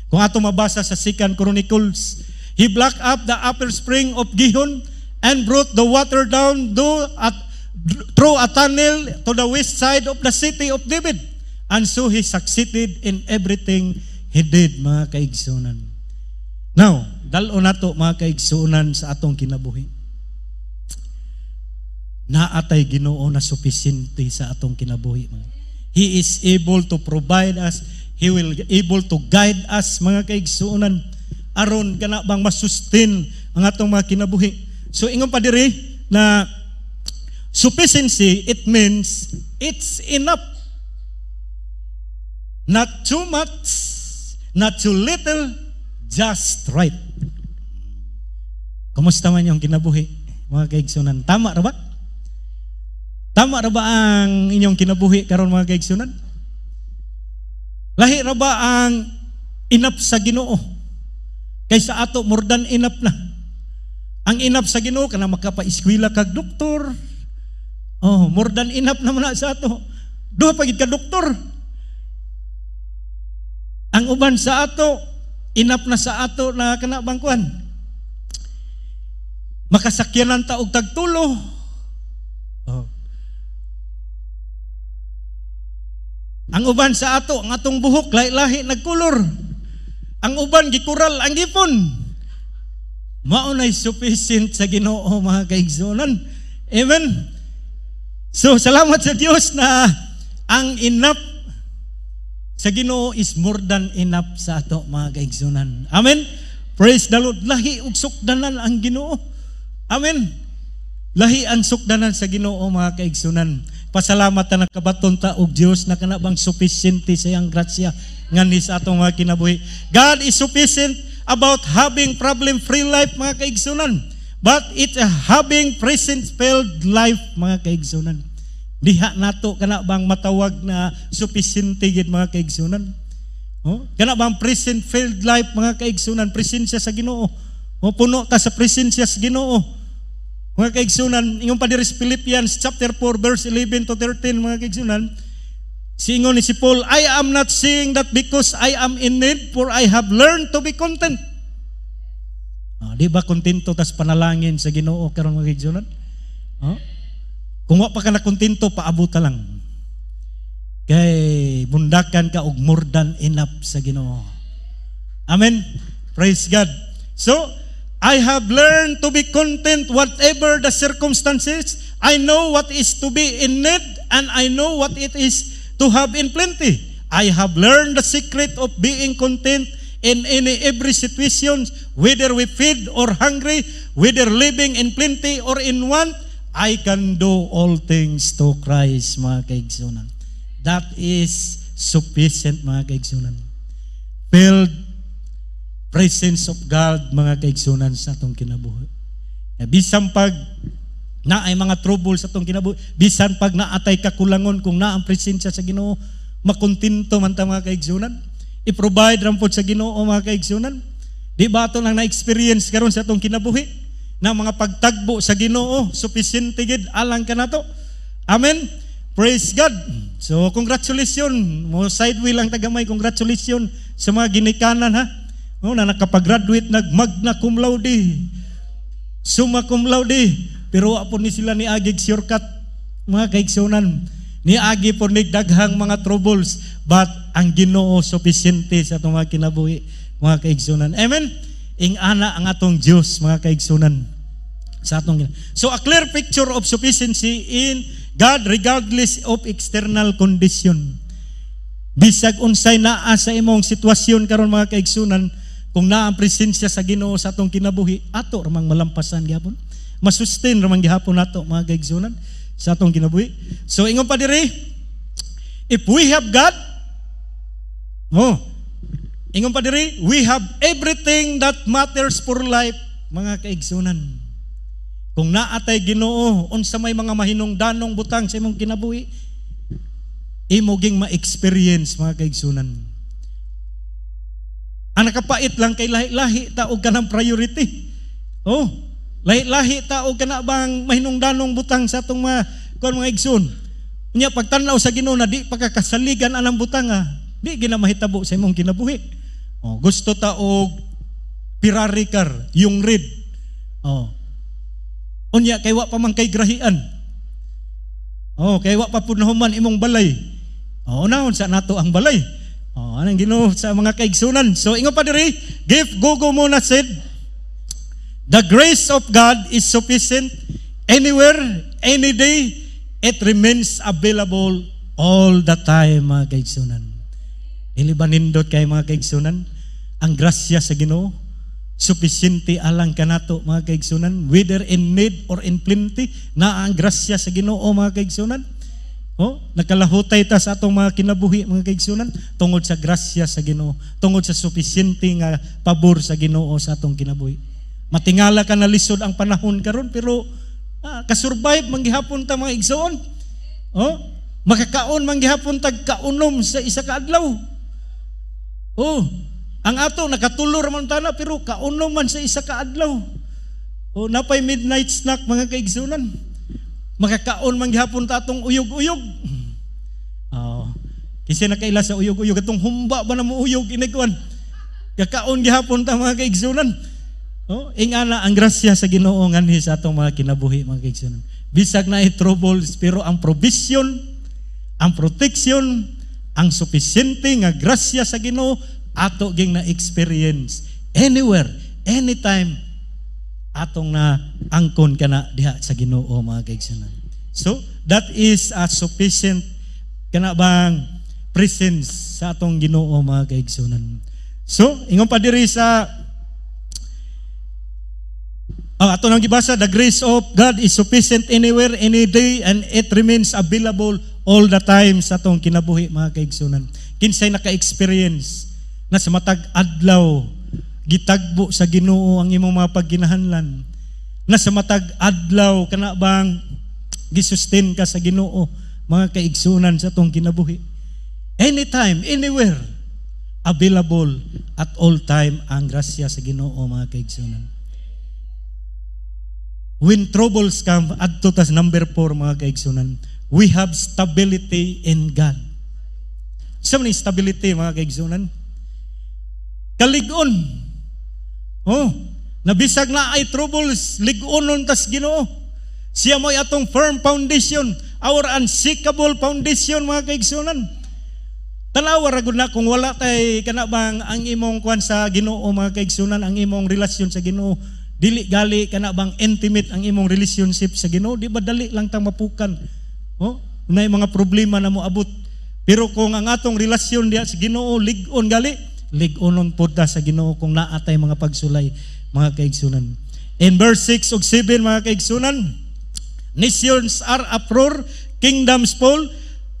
Kung ato mabasa sa 2 Chronicles, he blocked up the upper spring of Gihon and brought the water down through a tunnel to the west side of the city of David. And so he succeeded in everything he did, mga kaigsunan. Now, dalo nato mga kaigsunan sa atong kinabuhi. Naatay Ginoo na supisente sa atong kinabuhi. He is able to provide us. He will able to guide us, mga kaigsunan, aron kana bang masustain ang atong mga kinabuhi. So ingon pa diri na sufficiency, it means it's enough. Not too much, not too little, just right. Kumusta man yung kinabuhi, mga kaigsunan? Tama ra ba? Tama ra ba ang inyong kinabuhi karon, mga kaigsunan? Lahi ra ba ang enough sa Ginoo? Kaysa ato more than enough na. Ang enough sa Ginoo kana makapa-eskwela kag doktor. Oh, more than enough naman na sa ato. Duha pa gid ka doktor. Ang uban sa ato, enough na sa ato na kana bangkuan. Makasakyanan ta og tagtulo. Oh. Ang uban sa ato, ang atong buhok lahi-lahi nagkulor. Ang uban gikural ang gipon. Mao nay sufficient sa Ginoo, mga kaigsunan. Amen. So salamat sa Dios na ang enough sa Ginoo is more than enough sa ato, mga kaigsunan. Amen. Praise the Lord. Lahi ug sukdanan ang Ginoo. Amen. Lahi ang sukdanan sa Ginoo, mga kaigsunan. Pasalamat na nakabaton ta og Dios na kana bang sufficiente sa iyang grasya ngani sa atong mga kinabuhi. God is sufficient about having problem-free life, mga kaigsunan. But it's a having present-filled life, mga kaigsunan. Diha nato kana bang matawag na sufficiente gid, mga kaigsunan. Oh, kana bang present-filled life, mga kaigsunan, presensya sa Ginoo. O puno ta sa presensya sa Ginoo. Mga kaigsunan, ingon pa diri sa Philippians chapter 4 verse 11 to 13, mga kaigsunan, singon ni si Paul, I am not saying that because I am in need, for I have learned to be content. Di ba kontento tas panalangin sa Ginoo karon, mga kaigsunan? Kung wa pa ka na kontento, paabot ka lang. Kay bundakan ka og more than enough sa Ginoo. Amen. Praise God. So I have learned to be content whatever the circumstances. I know what is to be in need, and I know what it is to have in plenty. I have learned the secret of being content in every situation, whether we feed or hungry, whether living in plenty or in want. I can do all things to Christ, mga kaigsunan. That is sufficient, mga kaigsunan. Filled presence of God, mga kaigsunan, sa atong kinabuhi. Bisan pag na ay mga trouble sa atong kinabuhi, bisan pag naatay kakulangon, kung na ang presensya sa Ginoo, makontinto man ta, mga kaigsunan. I-provide rampod sa Ginoo, mga kaigsunan. Di ba ito lang na-experience karon sa atong kinabuhi na mga pagtagbo sa Ginoo, sufficient gid alang ka na to. Amen. Praise God. So congratulations, mo sidewheel ang tagamay, congratulations sa mga ginikanan, ha. Na nakapag-graduate, nag-magna cum laude, summa cum laude, pero apo ni sila ni agig shortcut, mga kaigsunan. Ni agi po ni daghang mga troubles, but ang Ginoo sufficiente sa atong mga kinabuhi, mga kaigsunan. Amen. Ing-ana ang atong Dios, mga kaigsunan, sa atong. So a clear picture of sufficiency in God regardless of external condition. Bisag unsay naa sa imong sitwasyon karon, mga kaigsunan, kung naa ang presensya sa Ginoo sa atong kinabuhi, ato ramang malampasan gyapon. Masustain ramang gihapon nato, mga kaigsunan, sa atong kinabuhi. So ingon pa diri, if we have God, ingon pa diri, we have everything that matters for life, mga kaigsunan. Kung naatay Ginoo, unsa may mga mahinungdanong butang sa imong kinabuhi, imo ging ma-experience, mga kaigsunan. Ang nakapait lang kay lahi-lahi ta og kanang priority. Lahi-lahi ta og kana bang mahinungdanong butang sa atong mga igsoon. Unya pagtanaw sa Ginoo na di pagkakasaligan anang butanga, di gina mahitabo sa imong kinabuhi. Gusto ta og Ferrari car, yung red. Unya kay wa pa man kay grahian. Kay wa pa pud nahuman imong balay. Unahon sa nato ang balay. Anong Ginoo sa mga kaigsunan. So ingon pa diri, Gogo muna said, the grace of God is sufficient anywhere, any day. It remains available all the time, mga kaigsunan. Dili ba nindot kay mga kaigsunan? Ang grasya sa Ginoo, sufficiente alang kanato, mga kaigsunan, whether in need or in plenty, na ang grasya sa Ginoo, mga kaigsunan. Nakalahutay ta sa atong mga kinabuhi, mga kaigsunan, tungod sa grasya sa Ginoo, tungod sa sufficiente nga pabor sa Ginoo sa atong kinabuhi. Matingala ka na lisod ang panahon karon, pero kasurvive manggihapon ta, mga igsoon. Makakaon manggihapon tag kaunom sa isa ka adlaw. Ang ato nakatulor man tana, pero kaunom man sa isa ka adlaw. Napay midnight snack, mga kaigsunan. Makakaon manggihapon ta atong uyog-uyog. Kasi nakaila sa uyog-uyog, atong humba ba na mo uyog inigwan. Kakaon gihapon ta, mga kaigsunan. Ingana ang grasya sa Ginoo nganhi sa atong mga kinabuhi, mga kaigsunan. Bisag na troubles, pero ang provision, ang protection, ang sufficiente nga grasya sa Ginoo ato ging na experience anywhere, anytime atong na angkon kana diha sa Ginoo, mga kaigsunan. So that is a sufficient kana bang presence sa atong Ginoo, mga kaigsunan. So ingon pa diri sa ato nang gibasa, the grace of God is sufficient anywhere, any day, and it remains available all the time sa atong kinabuhi, mga kaigsunan. Kinsay naka-experience na sa matag adlaw gitagbo sa Ginoo ang imong mga pagginahanglan, na sa matag adlaw kana bang gisustain ka sa Ginoo, mga kaigsunan, sa atong kinabuhi. Anytime, anywhere, available at all time ang grasya sa Ginoo, mga kaigsunan. When troubles come, adto tas number 4, mga kaigsunan, we have stability in God. Sa man stability, mga kaigsunan? Kalig-on. Nabisag na ay troubles, lig-onon tas Ginoo. Siya mo'y atong firm foundation, our unshakable foundation, mga kaigsunan. Tanawa ragud na kung wala tay kana bang ang imong kuan sa Ginoo, mga kaigsunan, ang imong relasyon sa Ginoo, dili gali kana bang intimate ang imong relationship sa Ginoo, di ba dali lang tang mapukan. Unay mga problema na mo abot. Pero kung ang atong relasyon diha sa Ginoo lig-on gali, lig-onon pod ta sa Ginoo kung naa tay mga pagsulay, mga kaigsunan. In verse 6 ug 7, mga kaigsunan, nations are uproar, kingdoms fall,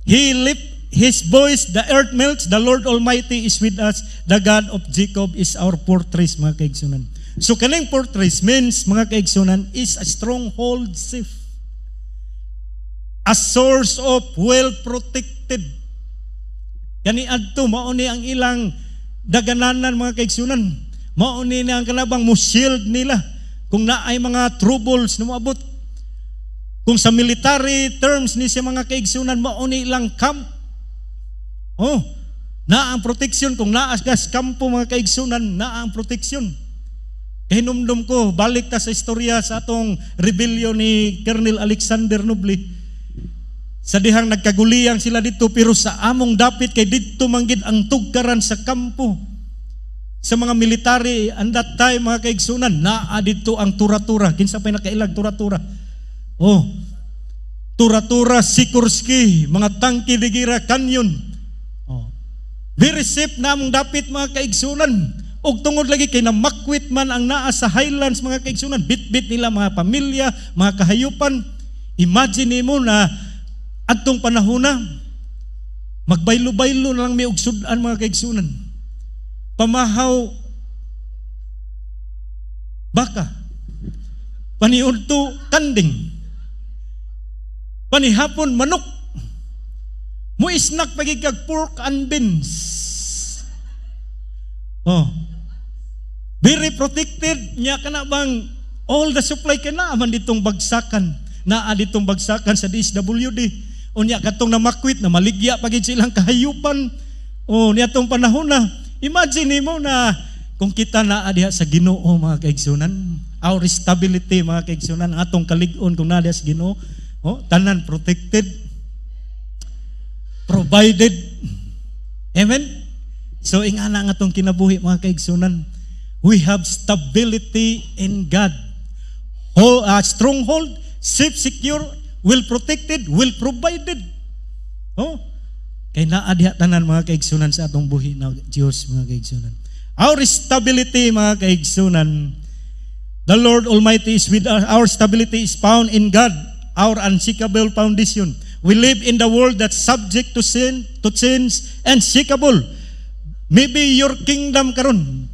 he lift his voice, the earth melts, the Lord Almighty is with us, the God of Jacob is our fortress, mga kaigsunan. So kaning fortress means, mga kaigsunan, is a stronghold safe, a source of well protected. Kani adto mao ni ang ilang dagananan, mga kaigsunan. Mao ni ang kanabang mo shield nila kung naay mga troubles na moabot. Kung sa military terms ni sa mga kaigsunan, mao ni ilang camp. Na ang protection. Kung naa gas kampo, mga kaigsunan, na ang protection. Hinumdum ko, balik ta sa istorya sa atong rebellion ni Colonel Alexander Noble. Sa dihang nagkaguliyang sila dito, pero sa among dapit kay dito manggid ang tugkaran sa kampo. Sa mga military, and that time, mga kaigsunan, naa dito ang tura-tura. Kinsa pa'y nakailag tura-tura? Tura-tura, Sikorsky, mga tangki digira, kanyon. Very safe na among dapit, mga kaigsunan. Og tungod lagi kay namakwit man ang naa sa highlands, mga kaigsunan, bit-bit nila mga pamilya, mga kahayupan. Imagine mo na adtong panahon na magbaylo-baylo na lang may ugsudan, mga kaigsunan. Pamahaw baka, paniudto kanding, panihapon manok, mo isnak pagigag pork and beans. Very protected niya kana bang all the supply kana man ditong bagsakan, naa ditong bagsakan sa DSWD. Unya katong namakwit na maligya pagid silang kahayupan. Niyatong panahon na imagine mo na kung kita naa diha sa Ginoo mga kaigsunan, our stability mga kaigsunan, atong kalig-on kung naa diha sa Ginoo, tanan protected, provided. Amen. So ingana nga atong kinabuhi mga kaigsunan, we have stability in God. Stronghold, safe, secure, well protected, well provided. Kay naa diha tanan mga kaigsunan sa atong buhi na Dios mga kaigsunan. Our stability mga kaigsunan, the Lord Almighty is with us. Our stability is found in God, our unshakable foundation. We live in the world that's subject to sin, to change, and shakable. Maybe your kingdom karon,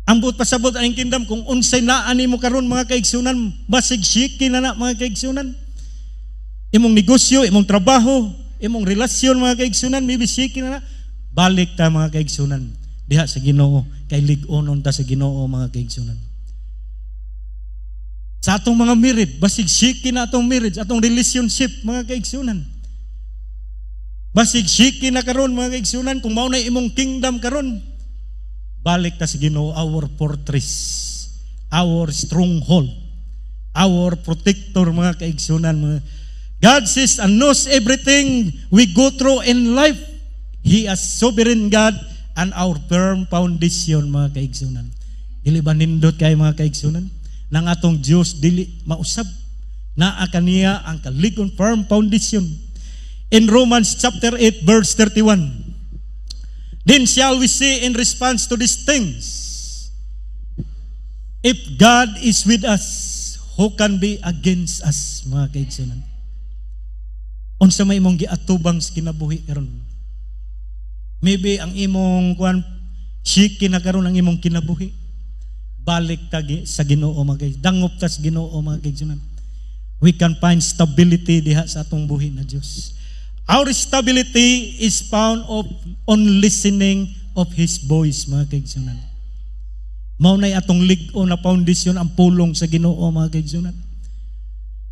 ambot pasabot ang kingdom kung unsay naa nimo karon mga kaigsunan, basig shiki na mga kaigsunan. Imong negosyo, imong trabaho, imong relasyon mga kaigsunan, maybe shiki na. Balik ta mga kaigsunan diha sa Ginoo, kay lig-onon ta sa Ginoo mga kaigsunan. Sa atong mga marriage, basig shiki na atong marriage, atong relationship mga kaigsunan. Basig shiki na karon mga kaigsunan, kung mao na imong kingdom karon, balik ta sa Ginoo, our fortress, our stronghold, our protector mga kaigsunan. God sees and knows everything we go through in life. He is sovereign God and our firm foundation mga kaigsunan. Dili ba nindot kay mga kaigsunan? Nang atong Dios dili mausab, naa kaniya ang kalig-on firm foundation. In Romans chapter 8 verse 31, then shall we say in response to these things, if God is with us, who can be against us mga kaigsunan? Unsa may imong giatubang sa kinabuhi karon? Maybe ang imong shiki na karon ang imong kinabuhi. Balik ta sa Ginoo mga kaigsunan. Dangop ta sa Ginoo mga kaigsunan. We can find stability diha sa atong buhi na Dios. Our stability is found on listening of His voice mga kaigsunan. Mao nay atong lig-on na foundation ang pulong sa Ginoo mga kaigsunan.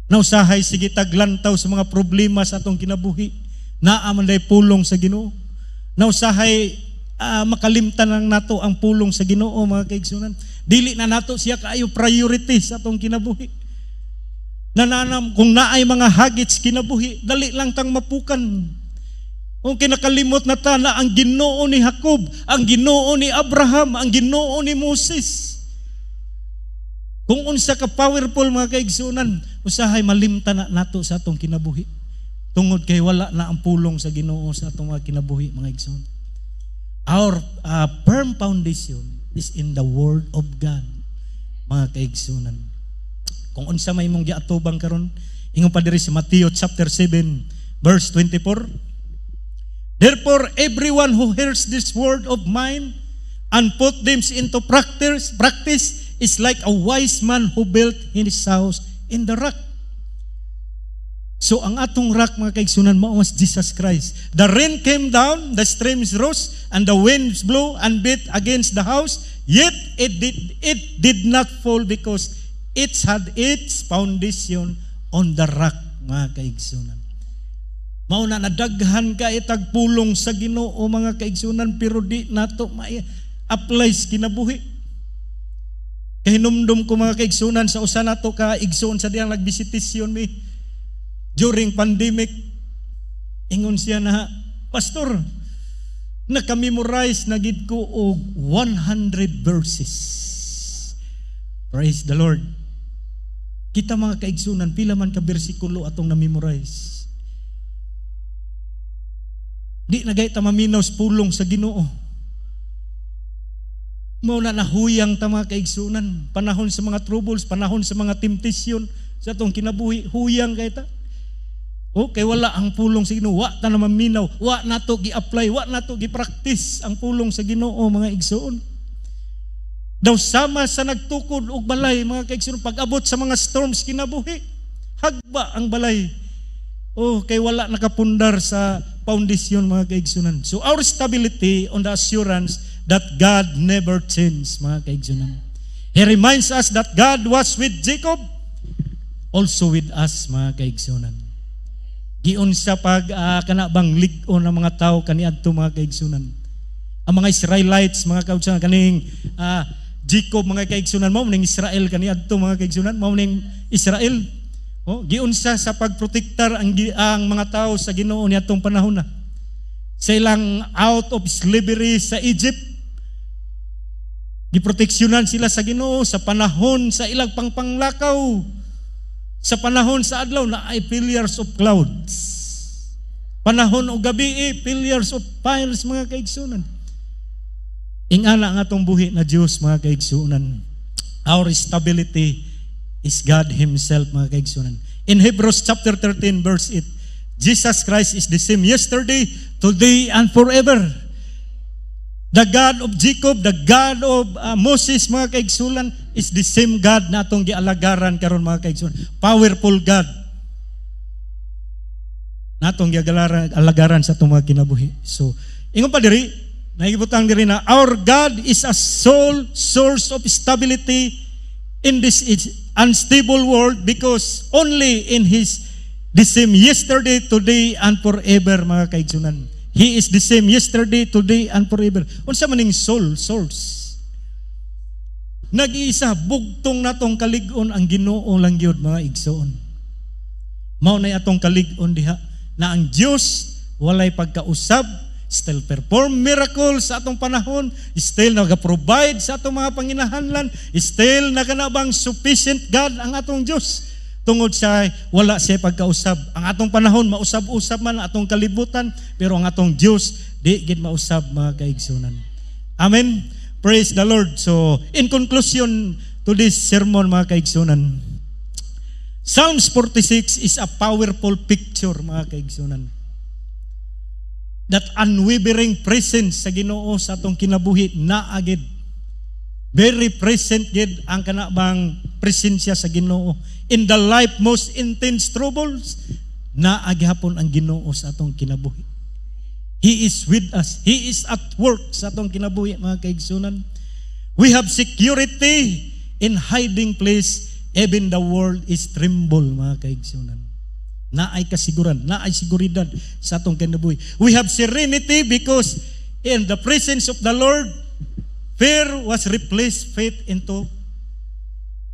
Nausahay sige taglantaw sa mga problema sa atong kinabuhi, naa man day pulong sa Ginoo. Nausahay makalimtan lang nato ang pulong sa Ginoo mga kaigsunan. Dili na nato siya kaayo priority sa atong kinabuhi. Nananam kung naay mga hagits kinabuhi, dali lang tang mapukan. Kung kinakalimot na ta na ang Ginoo ni Jacob, ang Ginoo ni Abraham, ang Ginoo ni Moses. Kung unsa ka powerful mga kaigsunan, usahay malimtan na nato sa atong kinabuhi. Tungod kay wala na ang pulong sa Ginoo sa atong mga kinabuhi mga igsoon. Our firm foundation is in the Word of God mga kaigsunan. Kung unsa may imong giatubang karon, ingon pa diri sa Matthew chapter 7 verse 24. Therefore everyone who hears this word of mine and put them into practice is like a wise man who built his house in the rock. So ang atong rock mga kaigsunan mao was Jesus Christ. The rain came down, the streams rose, and the winds blew and beat against the house, yet it did not fall because it had its foundation on the rock mga kaigsunan. Mao na nadaghan ka itag pulong sa Ginoo mga kaigsunan, pero di nato ma-apply sa kinabuhi. Kahinumdum ko mga kaigsunan sa usa nato ka igsoon sa diyang nagbisitisyon mi during pandemic. Ingon siya na, Pastor, nakamemorize na gid ko og 100 verses. Praise the Lord. Kita mga kaigsunan, pila man ka bersikulo atong na-memorize. Di na gayta maminaw sa pulong sa Ginoo. Mao na nahuyang ta mga kaigsunan, panahon sa mga troubles, panahon sa mga temptation sa atong kinabuhi, huyang kay ta. Okay, wala ang pulong sa Ginoo, wa ta na maminaw, wa nato gi-apply, wa nato gi-practice ang pulong sa Ginoo mga igsoon. Daw sama sa nagtukod og balay mga kaigsoon, pag-abot sa mga storms kinabuhi, hagba ang balay. Kay wala nakapundar sa foundation mga kaigsunan. So our stability on the assurance that God never changes mga kaigsunan. He reminds us that God was with Jacob, also with us mga kaigsunan. giunsa pag kanabang lig-on ng mga tao kaniadto mga kaigsunan. Ang mga Israelites, mga kaigsunan, kaning Jacob, mga kaigsunan, mao ning Israel kaniadto mga kaigsunan, mao ning Israel. Giunsa sa pagprotektar ang mga tao sa Ginoo niadtong panahon na. Sa ilang out of slavery sa Egypt, giproteksyonan sila sa Ginoo sa panahon sa ilang pangpanglakaw. Sa panahon sa adlaw na ay pillars of clouds. Panahon o gabi pillars of fires mga kaigsunan. Ingana ang atong buhi na Dios mga kaigsunan. Our stability is God Himself mga kaigsunan. In Hebrews chapter 13 verse 8, Jesus Christ is the same yesterday, today, and forever. The God of Jacob, the God of Moses, mga kaigsunan, is the same God na atong gialagaran karon mga kaigsunan. Powerful God. Na atong gialagaran sa atong mga kinabuhi. So, ingon pa diri, naigibutang diri na our God is a sole source of stability in this unstable world because only in His the same yesterday, today, and forever mga kaigsunan. He is the same yesterday, today, and forever. Unsa man ning soul, source. Nag-iisa, bugtong natong kalig-on ang Ginoo lang gyud mga igsoon. Mao na atong kalig-on diha na ang Dios walay pagkausab, still perform miracles sa atong panahon, still naga-provide sa atong mga panginahanglan, still naganabang sufficient God ang atong Dios. Tungod sa wala siya pagkausab. Ang atong panahon, mausab-usab man atong kalibutan, pero ang atong Diyos, di gid mausab mga kaigsunan. Amen? Praise the Lord. So, in conclusion to this sermon mga kaigsunan, Psalms 46 is a powerful picture mga kaigsunan. That unwavering presence sa Ginoo sa atong kinabuhi na agid. Very present gid ang kanabang presensya sa Ginoo in the life most intense troubles na agihapon ang Ginoo sa atong kinabuhi. He is with us. He is at work sa atong kinabuhi mga kaigsunan. We have security in hiding place, even the world is tremble mga kaigsunan. Naay kasiguran, naay seguridad sa atong kinabuhi. We have serenity because in the presence of the Lord, fear was replaced faith into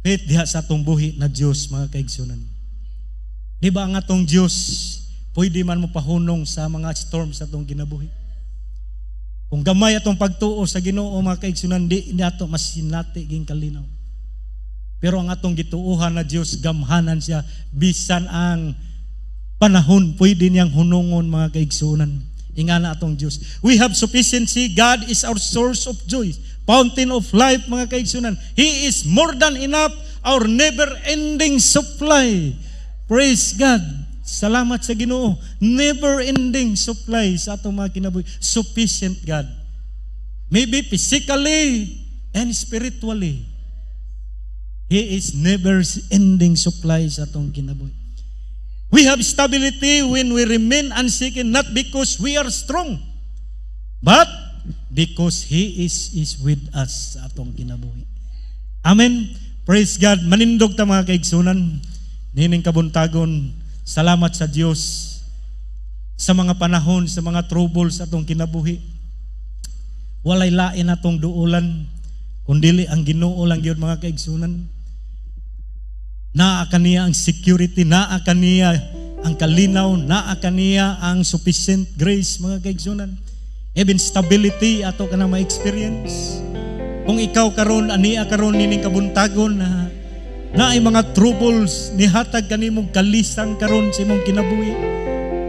faith diha sa atong buhi na Dios mga kaigsunan. Di ba ang atong Dios pwede man mo pahunong sa mga storm sa atong kinabuhi? Kung gamay atong pagtuo sa Ginoo mga kaigsunan, di nato masinati ging kalinaw. Pero ang atong gituuhan na Dios gamhanan siya bisan ang panahon pwede niyang hunungon mga kaigsunan. Ingana atong Diyos. We have sufficiency. God is our source of joy. Fountain of life, mga kaigsunan. He is more than enough. Our never-ending supply. Praise God. Salamat sa Ginoo. Never-ending supply sa atong mga kinabuhi. Sufficient God. Maybe physically and spiritually. He is never-ending supply sa atong kinabuhi. We have stability when we remain unshaken, not because we are strong, but because He is with us sa atong kinabuhi. Amen. Praise God. Manindog ta mga kaigsunan. Nining kabuntagon, salamat sa Dios sa mga panahon, sa mga troubles sa atong kinabuhi. Walay lain atong duulan, kundili ang Ginoo lang gyud mga kaigsunan. Naa kaniya ang security, naa kaniya ang kalinaw, naa kaniya ang sufficient grace mga kaigsunan. Even stability ato ka na ma-experience. Kung ikaw karon ania karon nining kabuntagon na naay mga troubles nihatag kanimong kalisang karon sa imong kinabuhi.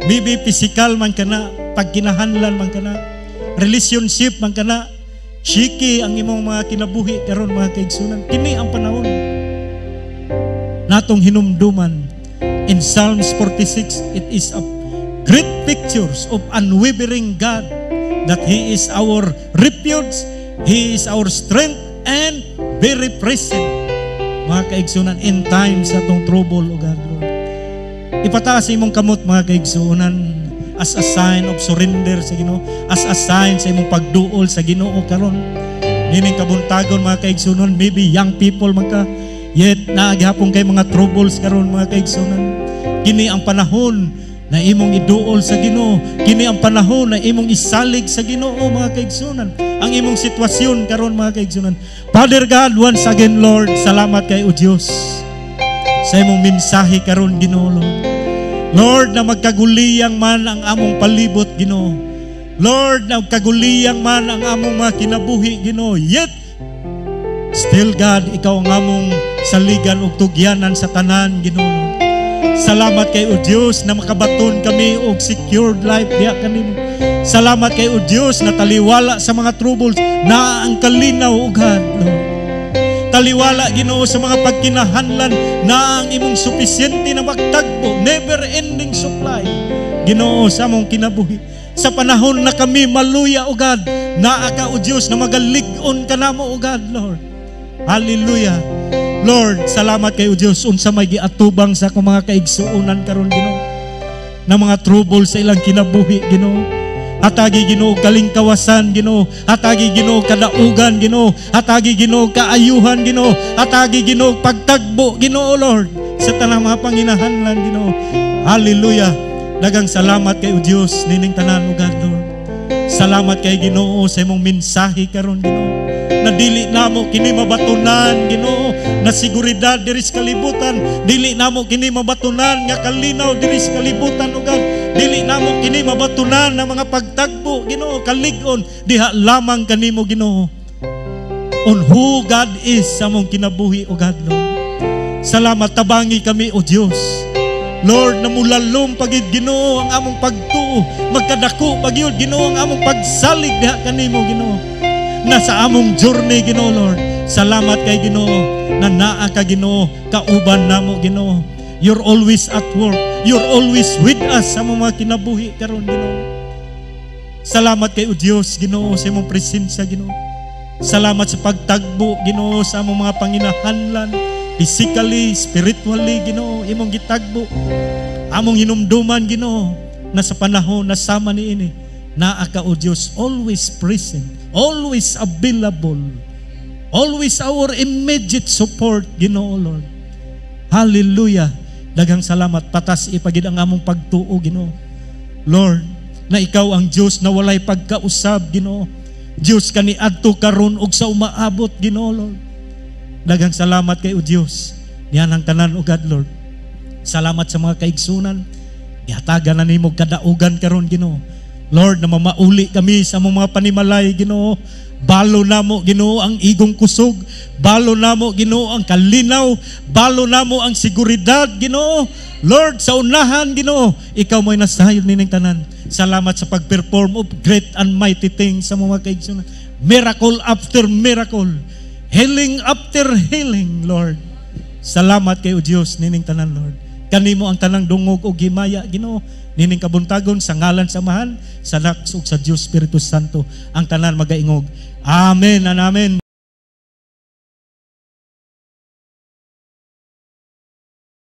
Maybe physical man kana, pagkinahanlan man kana, relationship man kana, shaky ang imong mga kinabuhi karon mga kaigsunan. Kini ang panahon natong hinumduman. In Psalms 46, it is a great pictures of unwavering God, that He is our refuge, He is our strength, and very present mga kaigsunan in times sa atong trouble o God Lord. Ipataas sa imong kamot mga kaigsunan as a sign of surrender sa Ginoo, as a sign sa imong pagduol sa Ginoo karon. Nining kabuntagon mga kaigsunan, maybe young people magka yet naagihapon kay mga troubles karon mga kaigsunan. Kini ang panahon na imong iduol sa Ginoo. Kini ang panahon na imong isalig sa Ginoo, mga kaigsunan, ang imong sitwasyon karon, mga kaigsunan. Father God, once again, Lord, salamat kay o Dios sa imong mensahe karon, Ginoo, Lord. Lord, na magkaguliyang man ang among palibot, Ginoo. Lord, na magkaguliyang man ang among mga kinabuhi, Ginoo. Yet still, God, ikaw ang among saligan ug tugyanan sa tanan, Ginoo. Salamat kay o Dios na makabaton kami og secured life diha kanimo. Salamat kay o Dios na taliwala sa mga troubles na ang kalinaw ug God, Lord. Taliwala, Ginoo, sa mga pagkinahanlan na ang imong supisyente na magtagbo, never-ending supply, Ginoo, sa among kinabuhi. Sa panahon na kami maluya, o God, naa ka, o Dios, na magalig-on ka namo, o God, Lord. Hallelujah. Lord, salamat kayo, Diyos, unsa may giatubang sa akong mga kaigsuonan karon, Ginoo, na mga trouble sa ilang kinabuhi, Ginoo. Hatagi, Ginoo, kalingkawasan, Ginoo. Hatagi, Ginoo, kadaugan, Ginoo. Hatagi, Ginoo, kaayuhan, Ginoo. Hatagi, Ginoo, pagtagbo, Ginoo, Lord, sa tanang mga panginahanlan, Ginoo. Hallelujah. Dagang salamat kayo, Diyos, nining tanan, o God, Lord. Salamat kay Ginoo sa imong mensahe karon, Ginoo, na dili namo kini mabatunan, Ginoo, na seguridad diri sa kalibutan. Dili namo kini mabatunan nga kalinaw diri sa kalibutan, o God. Dili namo kini mabatunan na mga pagtagbo, Ginoo, kalig-on diha lamang kanimo, Ginoo, on who God is sa among kinabuhi, o God, Lord. Salamat, tabangi kami, o Dios, Lord, na mulalom pagid, Ginoo, ang among pagtuo, magkadako pagyud, Ginoo, ang among pagsalig diha kanimo, Ginoo, na sa among journey, Ginoo, Lord. Salamat kay Ginoo na naa ka, Ginoo, kauban namo, Ginoo. You're always at work. You're always with us sa mga kinabuhi karon, Ginoo. Salamat kay o Dios, Ginoo, sa imong presensya, Ginoo. Salamat sa pagtagbo, Ginoo, sa among mga panginahanlan, physically, spiritually, Ginoo, imong gitagbo. Among hinumduman, Ginoo, na sa panahon na sama niini, naa ka, o Dios, always present, always available, always our immediate support, Ginoo, Lord. Hallelujah. Daghang salamat, patas ipagid ang among pagtuo, Ginoo, Lord, na ikaw ang Dios na walay pagkausab, Ginoo. Dios kaniadto karon ug sa umaabot, Ginoo, Lord. Daghang salamat kay o Dios. Yan ang tanan, o God, Lord. Salamat sa mga kaigsunan. Ihatagan na nimo kadaugan karon, Ginoo, Lord, na mamauli kami sa mga panimalay, Ginoo. Balo namo, Ginoo, ang igong kusog. Balo namo, Ginoo, ang kalinaw. Balo namo ang seguridad, Ginoo. Lord, sa unahan, Ginoo, ikaw mo'y nasayon nining tanan. Salamat sa pag-perform of great and mighty things sa mga kaigsunan. Miracle after miracle. Healing after healing, Lord. Salamat kay o Dios nining tanan, Lord. Kanimo ang tanang dungog o gimaya, Ginoo, nining kabuntagon sa ngalan sa Amahan, sa Anak ug sa Dios Espiritu Santo, ang tanan magaingog. Amen and amen.